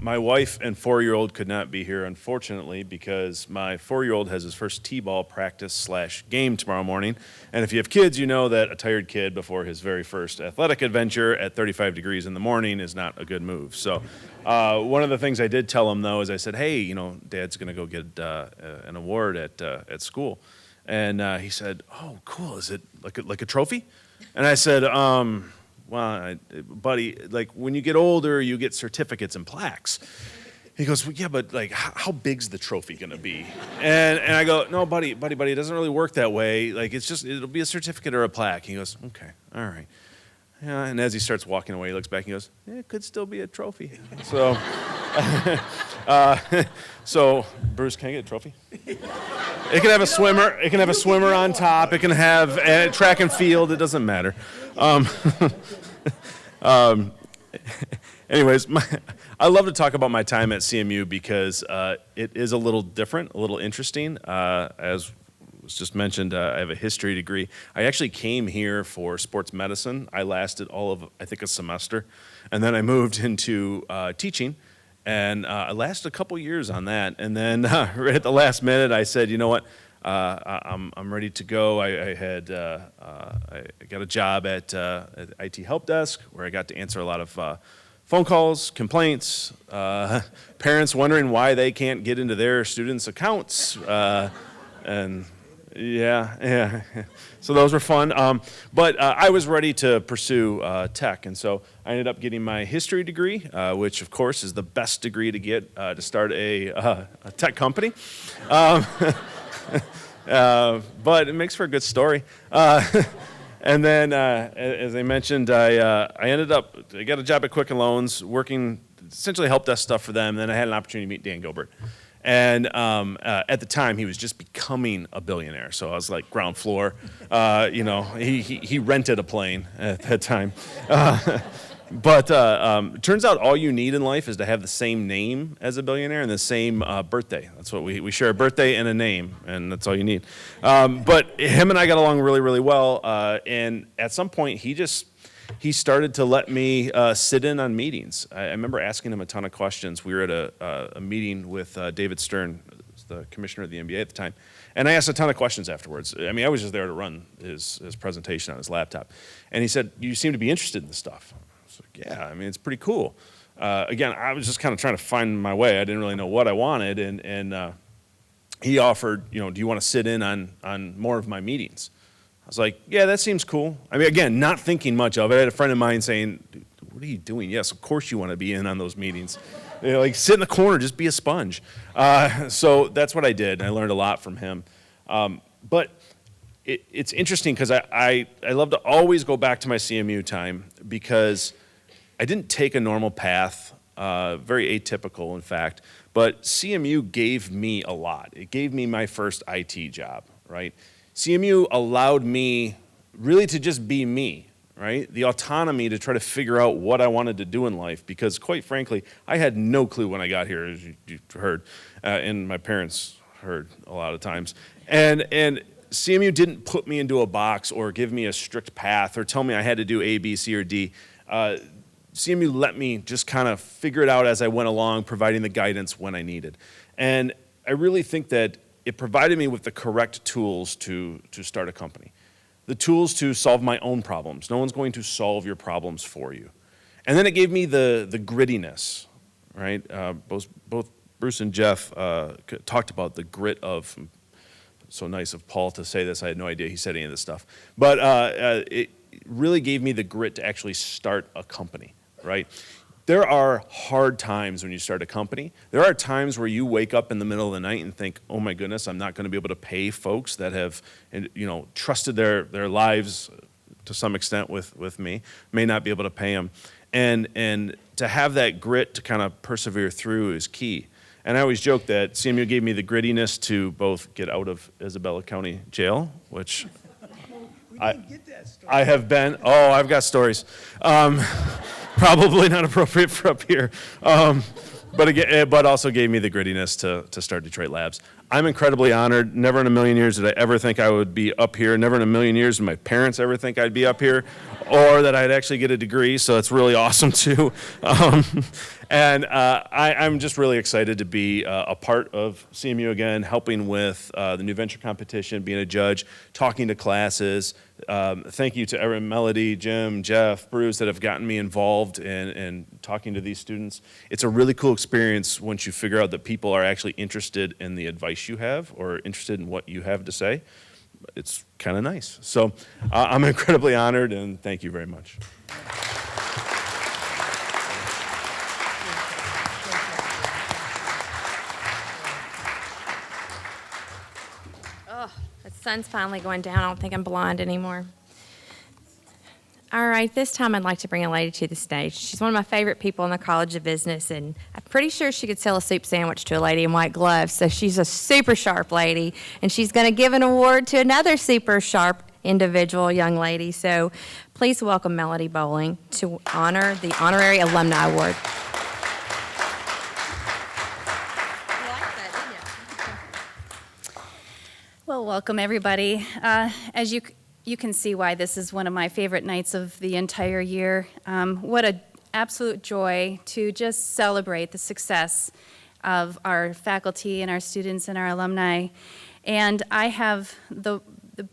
my wife and 4-year-old could not be here, unfortunately, because my 4-year-old has his first t-ball practice / game tomorrow morning. And if you have kids, you know that a tired kid before his very first athletic adventure at 35 degrees in the morning is not a good move. So one of the things I did tell him, though, is I said, hey, you know, Dad's going to go get an award at school. And he said, oh, cool. Is it like a trophy? And I said, well, buddy, like when you get older, you get certificates and plaques. He goes, well, yeah, but like, how big's the trophy gonna be? And I go, no, buddy, it doesn't really work that way. Like, it'll be a certificate or a plaque. He goes, okay, all right. Yeah, and as he starts walking away, he looks back and he goes, it could still be a trophy. So, So, Bruce, can I get a trophy? It can have a swimmer. It can have a swimmer on top. It can have track and field. It doesn't matter. Anyways, I love to talk about my time at CMU because it is a little different, a little interesting. As was just mentioned, I have a history degree. I actually came here for sports medicine. I lasted all of, I think, a semester. And then I moved into teaching. And I lasted a couple years on that. And then right at the last minute, I said, you know what? I'm ready to go. I got a job at IT help desk where I got to answer a lot of phone calls, complaints, parents wondering why they can't get into their students' accounts, and yeah. So those were fun. But I was ready to pursue tech, and so I ended up getting my history degree, which of course is the best degree to get to start a tech company. But it makes for a good story. And then, as I mentioned, I got a job at Quicken Loans, working essentially help desk stuff for them. Then I had an opportunity to meet Dan Gilbert. And at the time, he was just becoming a billionaire. So I was like ground floor. He rented a plane at that time. But it turns out all you need in life is to have the same name as a billionaire and the same birthday. That's what we share, a birthday and a name, and that's all you need. But him and I got along really, really well. And at some point, he started to let me sit in on meetings. I remember asking him a ton of questions. We were at a meeting with David Stern, the commissioner of the NBA at the time, and I asked a ton of questions afterwards. I mean, I was just there to run his presentation on his laptop. And he said, "You seem to be interested in this stuff." Yeah, I mean, it's pretty cool. Again, I was just kind of trying to find my way. I didn't really know what I wanted, and he offered, do you want to sit in on more of my meetings? I was like, yeah, that seems cool. I mean, again, not thinking much of it. I had a friend of mine saying, what are you doing? Yes, of course you want to be in on those meetings. Like, sit in the corner, just be a sponge. So that's what I did, and I learned a lot from him. But it's interesting because I love to always go back to my CMU time because I didn't take a normal path, very atypical, in fact, but CMU gave me a lot. It gave me my first IT job, right? CMU allowed me really to just be me, right? The autonomy to try to figure out what I wanted to do in life because, quite frankly, I had no clue when I got here, as you heard, and my parents heard a lot of times. And CMU didn't put me into a box or give me a strict path or tell me I had to do A, B, C, or D. CMU let me just kind of figure it out as I went along, providing the guidance when I needed. And I really think that it provided me with the correct tools to start a company. The tools to solve my own problems. No one's going to solve your problems for you. And then it gave me the grittiness, right? Both Bruce and Jeff talked about the grit of, so nice of Paul to say this, I had no idea he said any of this stuff. But it really gave me the grit to actually start a company. Right? There are hard times when you start a company. There are times where you wake up in the middle of the night and think, oh my goodness, I'm not going to be able to pay folks that have, trusted their lives to some extent with me, may not be able to pay them. And to have that grit to kind of persevere through is key. And I always joke that CMU gave me the grittiness to both get out of Isabella County Jail, which I have been. Oh, I've got stories. Probably not appropriate for up here, but also gave me the grittiness to start Detroit Labs. I'm incredibly honored. Never in a million years did I ever think I would be up here. Never in a million years did my parents ever think I'd be up here, or that I'd actually get a degree. So it's really awesome too. I'm just really excited to be a part of CMU again, helping with the new venture competition, being a judge, talking to classes. Thank you to Erin, Melody, Jim, Jeff, Bruce that have gotten me involved in talking to these students. It's a really cool experience once you figure out that people are actually interested in the advice you have or interested in what you have to say. It's kind of nice. So I'm incredibly honored, and thank you very much. The sun's finally going down. I don't think I'm blind anymore. All right, this time I'd like to bring a lady to the stage. She's one of my favorite people in the College of Business, and I pretty sure she could sell a soup sandwich to a lady in white gloves. So she's a super sharp lady, and she's going to give an award to another super sharp individual young lady. So please welcome Melody Bowling to honor the Honorary Alumni Award. Well, welcome everybody. As you can see why this is one of my favorite nights of the entire year. What an absolute joy to just celebrate the success of our faculty and our students and our alumni. And I have the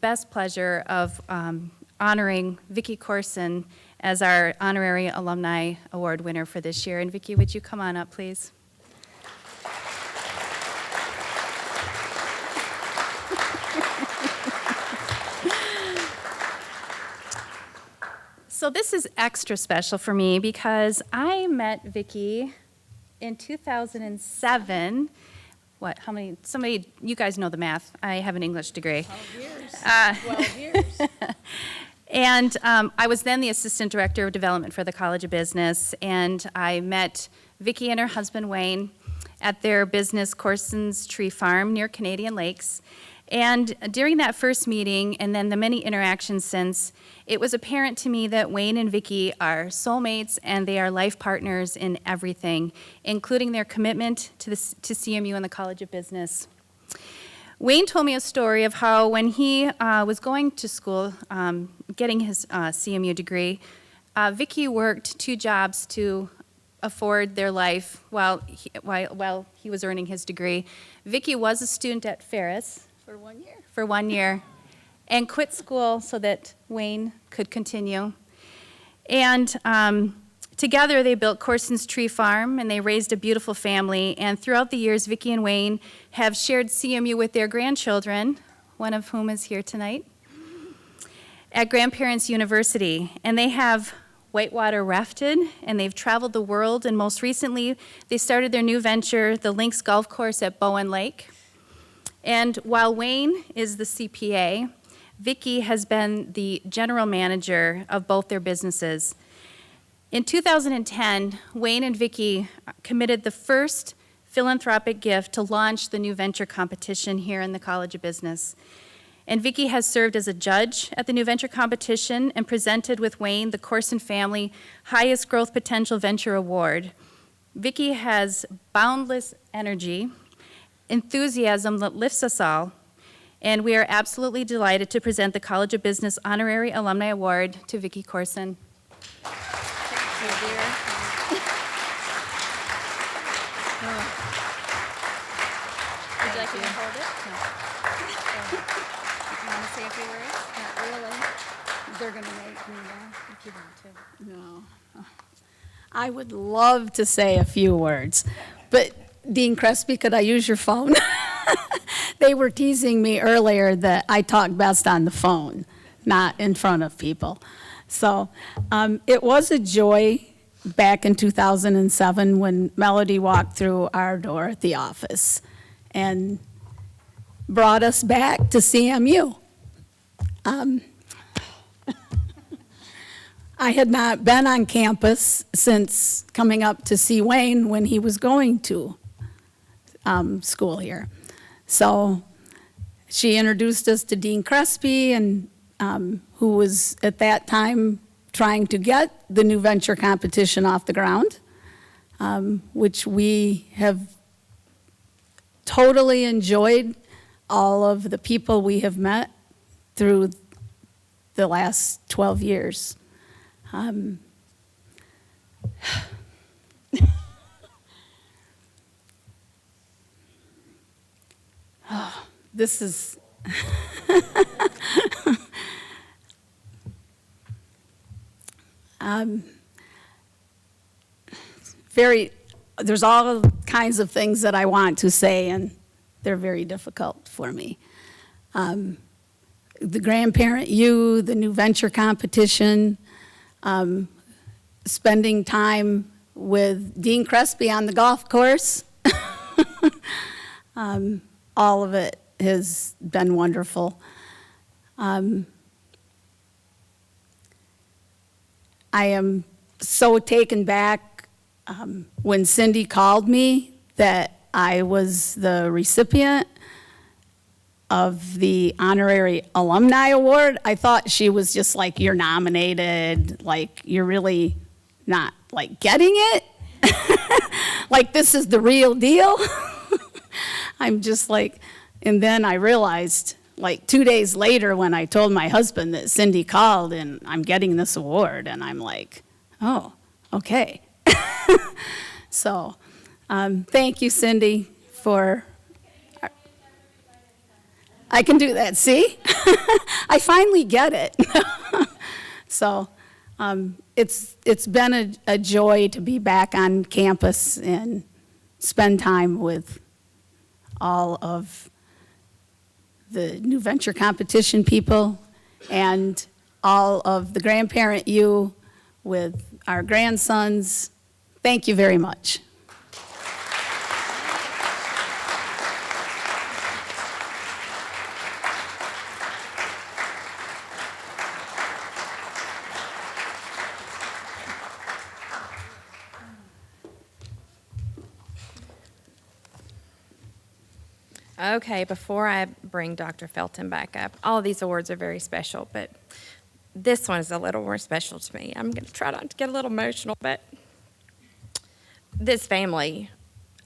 best pleasure of honoring Vicki Corson as our Honorary Alumni Award winner for this year. And Vicki, would you come on up, please? So this is extra special for me because I met Vicki in 2007. What, how many, somebody, you guys know the math. I have an English degree. 12 years. 12 years. And I was then the Assistant Director of Development for the College of Business, and I met Vicki and her husband Wayne at their business Corson's Tree Farm near Canadian Lakes. And during that first meeting, and then the many interactions since, it was apparent to me that Wayne and Vicki are soulmates and they are life partners in everything, including their commitment to CMU and the College of Business. Wayne told me a story of how when he was going to school, getting his CMU degree, Vicki worked 2 jobs to afford their life while he was earning his degree. Vicki was a student at Ferris. For 1 year. For 1 year, and quit school so that Wayne could continue. And together they built Corson's Tree Farm, and they raised a beautiful family. And throughout the years, Vicki and Wayne have shared CMU with their grandchildren, one of whom is here tonight, at Grandparents University. And they have whitewater rafted, and they've traveled the world. And most recently, they started their new venture, the Links Golf Course at Bowen Lake. And while Wayne is the CPA, Vicki has been the general manager of both their businesses. In 2010, Wayne and Vicki committed the first philanthropic gift to launch the new venture competition here in the College of Business. And Vicki has served as a judge at the new venture competition and presented with Wayne the Corson Family Highest Growth Potential Venture Award. Vicki has boundless energy, enthusiasm that lifts us all, and we are absolutely delighted to present the College of Business Honorary Alumni Award to Vicki Corson. Thank you, dear. Would you like me to hold it? No. You want to say a few words? Not really. They're going to make me laugh if you want to. No. I would love to say a few words, but Dean Crespi, could I use your phone? They were teasing me earlier that I talk best on the phone, not in front of people. So it was a joy back in 2007 when Melody walked through our door at the office and brought us back to CMU. I had not been on campus since coming up to see Wayne when he was going to school here. So she introduced us to Dean Crespi, and who was at that time trying to get the new venture competition off the ground, which we have totally enjoyed. All of the people we have met through the last 12 years. Oh, this is there's all kinds of things that I want to say, and they're very difficult for me. The grandparent you, the new venture competition, spending time with Dean Crespi on the golf course. All of it has been wonderful. I am so taken back when Cindy called me that I was the recipient of the Honorary Alumni Award, I thought she was just like, you're nominated, like you're really not like getting it. Like this is the real deal. I'm just like, and then I realized like 2 days later when I told my husband that Cindy called and I'm getting this award, and I'm like, oh, okay. So thank you, Cindy, for, I can do that, see? I finally get it. So it's been a joy to be back on campus and spend time with all of the New Venture Competition people and all of the grandparent you with our grandsons. Thank you very much. Okay, before I bring Dr. Felton back up, all of these awards are very special, but this one is a little more special to me. I'm going to try not to get a little emotional, but this family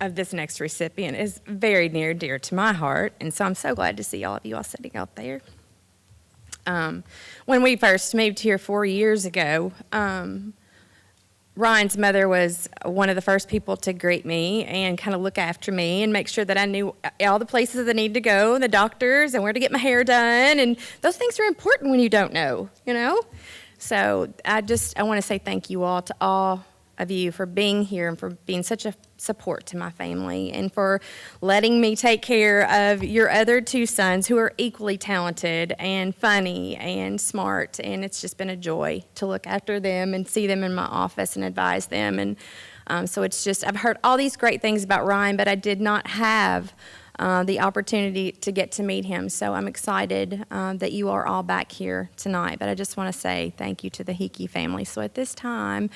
of this next recipient is very near and dear to my heart, and so I'm so glad to see all of you all sitting out there. When we first moved here 4 years ago, Ryan's mother was one of the first people to greet me and kind of look after me and make sure that I knew all the places I need to go, and the doctors, and where to get my hair done, and those things are important when you don't know, you know? So I want to say thank you all to all of you for being here and for being such a support to my family and for letting me take care of your other two sons who are equally talented and funny and smart, and it's just been a joy to look after them and see them in my office and advise them. And so it's just, I've heard all these great things about Ryan, but I did not have the opportunity to get to meet him. So I'm excited that you are all back here tonight. But I just want to say thank you to the Hickey family. So at this time,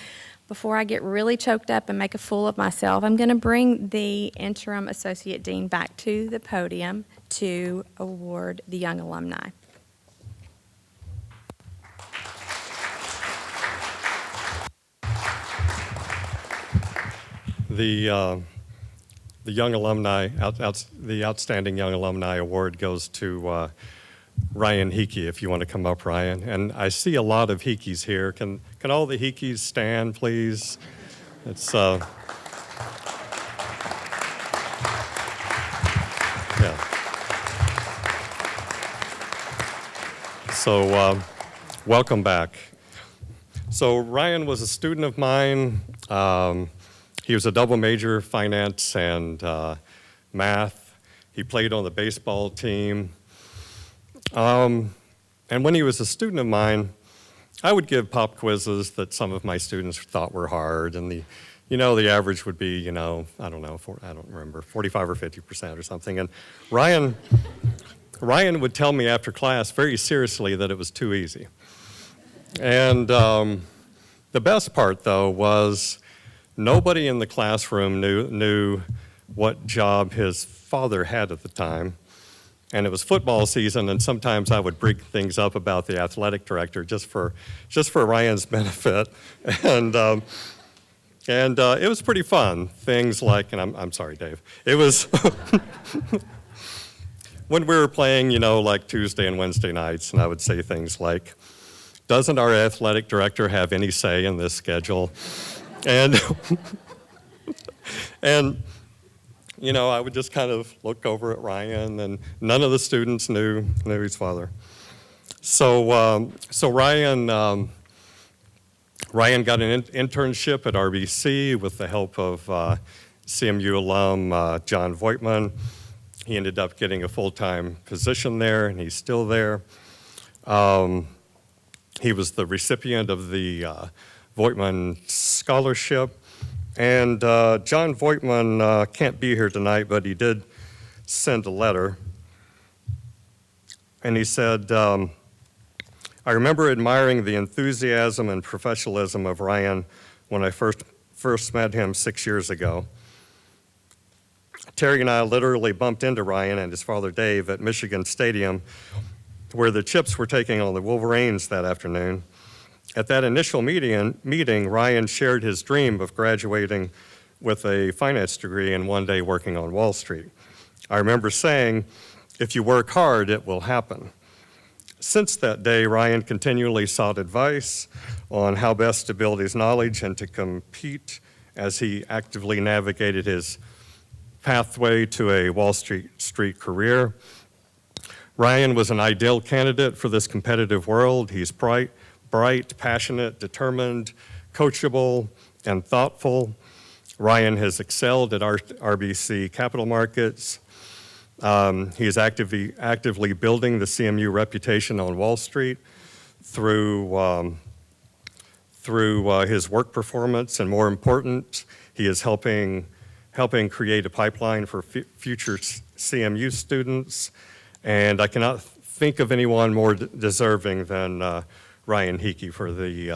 before I get really choked up and make a fool of myself, I'm going to bring the interim associate dean back to the podium to award the young alumni. The young alumni, the Outstanding Young Alumni Award goes to Ryan Hickey, if you want to come up, Ryan. And I see a lot of Hickeys here. Can all the Hickeys stand, please? It's yeah. So welcome back. So Ryan was a student of mine. He was a double major, finance and math. He played on the baseball team. And when he was a student of mine, I would give pop quizzes that some of my students thought were hard, and the average would be, I don't know, I don't remember, 45 or 50% or something. And Ryan would tell me after class very seriously that it was too easy. And the best part, though, was nobody in the classroom knew what job his father had at the time. And it was football season, and sometimes I would bring things up about the athletic director just for Ryan's benefit. And it was pretty fun. Things like, and I'm sorry, Dave. It was when we were playing, like Tuesday and Wednesday nights, and I would say things like, "Doesn't our athletic director have any say in this schedule?" And I would just kind of look over at Ryan, and none of the students knew his father. So Ryan got an internship at RBC with the help of CMU alum John Voigtman. He ended up getting a full-time position there, and he's still there. He was the recipient of the Voigtman Scholarship. And John Voigtman can't be here tonight, but he did send a letter. And he said, I remember admiring the enthusiasm and professionalism of Ryan when I first first met him 6 years ago. Terry and I literally bumped into Ryan and his father Dave at Michigan Stadium, where the Chips were taking on the Wolverines that afternoon. At that initial meeting, Ryan shared his dream of graduating with a finance degree and one day working on Wall Street. I remember saying, if you work hard, it will happen. Since that day, Ryan continually sought advice on how best to build his knowledge and to compete as he actively navigated his pathway to a Wall Street career. Ryan was an ideal candidate for this competitive world. He's bright, passionate, determined, coachable, and thoughtful. Ryan has excelled at RBC Capital Markets. He is actively building the CMU reputation on Wall Street through his work performance, and more important, he is helping create a pipeline for future CMU students. And I cannot think of anyone more deserving than Ryan Hickey for the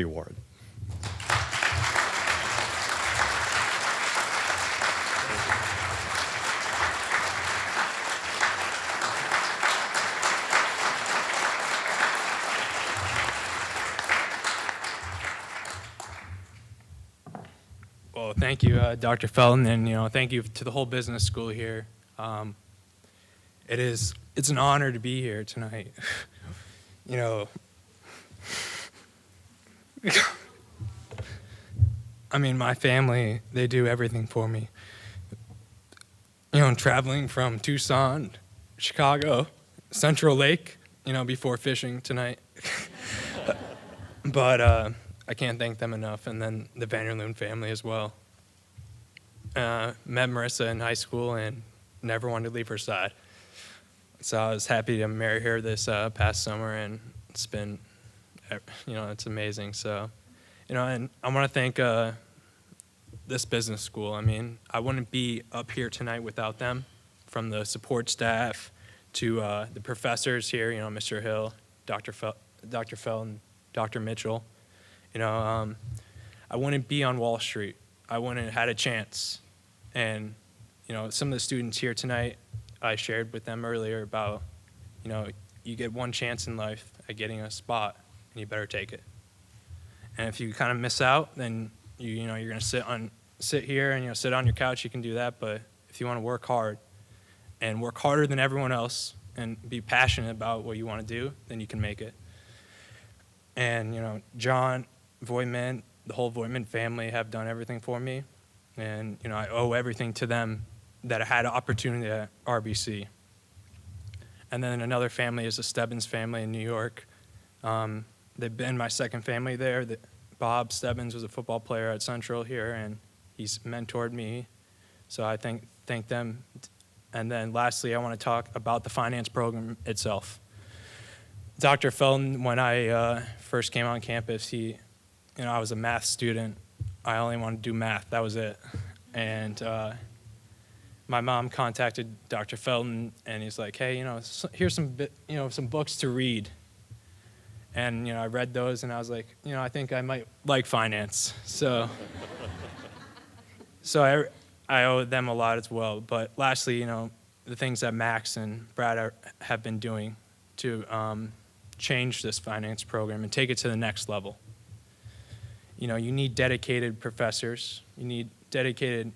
award. Well, thank you, Dr. Felton, and thank you to the whole business school here. It's an honor to be here tonight. I mean, my family, they do everything for me. Traveling from Tucson, Chicago, Central Lake, before fishing tonight. But I can't thank them enough, and then the Vanderloon family as well. Met Marissa in high school and never wanted to leave her side. So I was happy to marry her this past summer, and it's been, it's amazing. So, and I want to thank this business school. I mean, I wouldn't be up here tonight without them, from the support staff to the professors here, Mr. Hill, Dr. Felton, Dr. Mitchell. I wouldn't be on Wall Street. I wouldn't have had a chance. And, some of the students here tonight, I shared with them earlier about, you get one chance in life at getting a spot, and you better take it. And if you kind of miss out, then you're going to sit here and sit on your couch. You can do that, but if you want to work hard and work harder than everyone else and be passionate about what you want to do, then you can make it. And John, Voigtman, the whole Voigtman family have done everything for me, and I owe everything to them that I had an opportunity at RBC. And then another family is the Stebbins family in New York. They've been my second family there. Bob Stebbins was a football player at Central here, and he's mentored me. So I thank them. And then lastly, I want to talk about the finance program itself. Dr. Felton, when I first came on campus, I was a math student. I only wanted to do math. That was it. And my mom contacted Dr. Felton, and he's like, hey, here's some books to read. And, I read those, and I was like, I think I might like finance. So I owe them a lot as well. But lastly, the things that Max and Brad have been doing to change this finance program and take it to the next level. You need dedicated professors. You need dedicated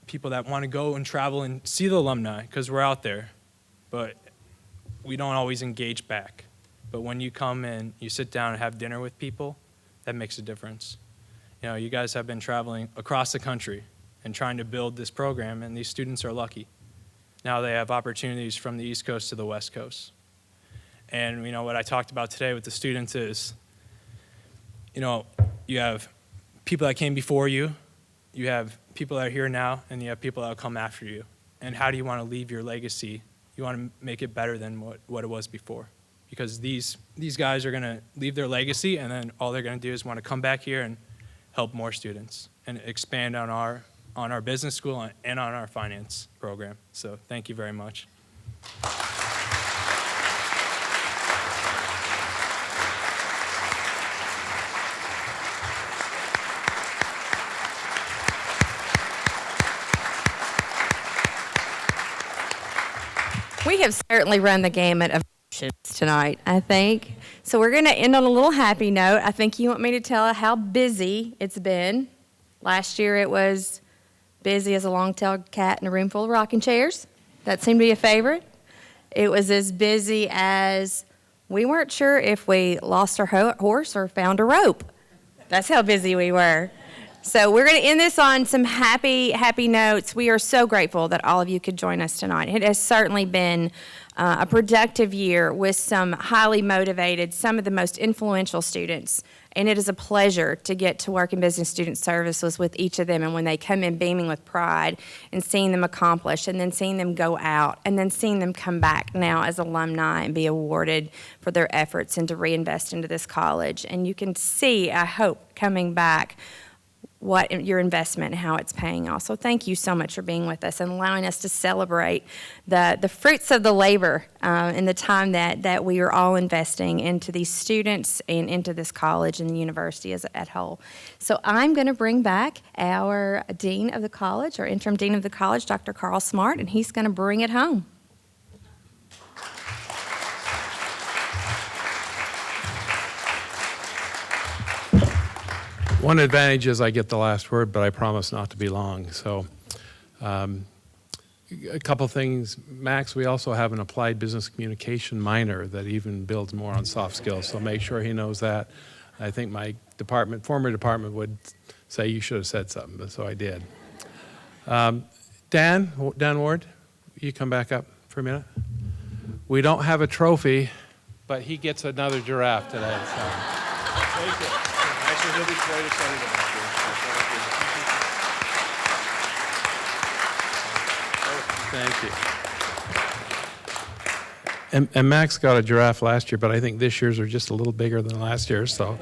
people that want to go and travel and see the alumni, because we're out there, but we don't always engage back. But when you come and you sit down and have dinner with people, that makes a difference. You guys have been traveling across the country and trying to build this program, and these students are lucky. Now they have opportunities from the East Coast to the West Coast. And what I talked about today with the students is, you have people that came before you, you have people that are here now, and you have people that will come after you. And how do you want to leave your legacy? You want to make it better than what it was before. Because these guys are going to leave their legacy, and then all they're going to do is want to come back here and help more students and expand on our business school and on our finance program. So thank you very much. We have certainly run the gamut of emotions tonight, I think. So we're going to end on a little happy note. I think you want me to tell how busy it's been. Last year it was busy as a long-tailed cat in a room full of rocking chairs. That seemed to be a favorite. It was as busy as we weren't sure if we lost our horse or found a rope. That's how busy we were. So we're going to end this on some happy notes. We are so grateful that all of you could join us tonight. It has certainly been a productive year with some highly motivated, some of the most influential students. And it is a pleasure to get to work in business student services with each of them. And when they come in beaming with pride and seeing them accomplish and then seeing them go out and then seeing them come back now as alumni and be awarded for their efforts and to reinvest into this college. And you can see, I hope, coming back what your investment and how it's paying off. So thank you so much for being with us and allowing us to celebrate the fruits of the labor and the time that we are all investing into these students and into this college and the university as a whole. So I'm going to bring back our dean of the college, our interim dean of the college, Dr. Carl Smart, and he's going to bring it home. One advantage is I get the last word, but I promise not to be long. So a couple things. Max, we also have an applied business communication minor that even builds more on soft skills, so make sure he knows that. I think my former department would say you should have said something, but so I did. Dan Ward, you come back up for a minute. We don't have a trophy, but he gets another giraffe today. So. Thank you. Actually, he'll be quite excited about Thank you. And Max got a giraffe last year, but I think this year's are just a little bigger than last year's. So,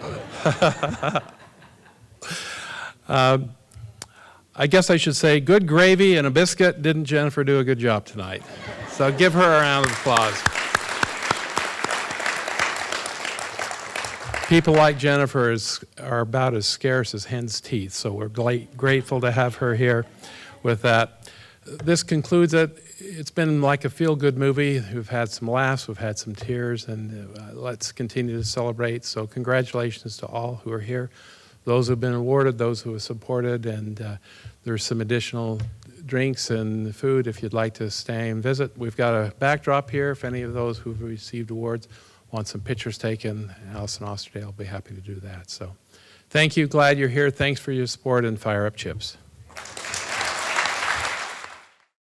I guess I should say good gravy and a biscuit. Didn't Jennifer do a good job tonight? So give her a round of applause. People like Jennifer are about as scarce as hen's teeth, so we're grateful to have her here with that. This concludes it. It's been like a feel-good movie. We've had some laughs, we've had some tears, and let's continue to celebrate. So congratulations to all who are here, those who have been awarded, those who have supported, and there's some additional drinks and food if you'd like to stay and visit. We've got a backdrop here if any of those who've received awards want some pictures taken. Allison Osterdale will be happy to do that. So thank you, glad you're here. Thanks for your support, and fire up chips.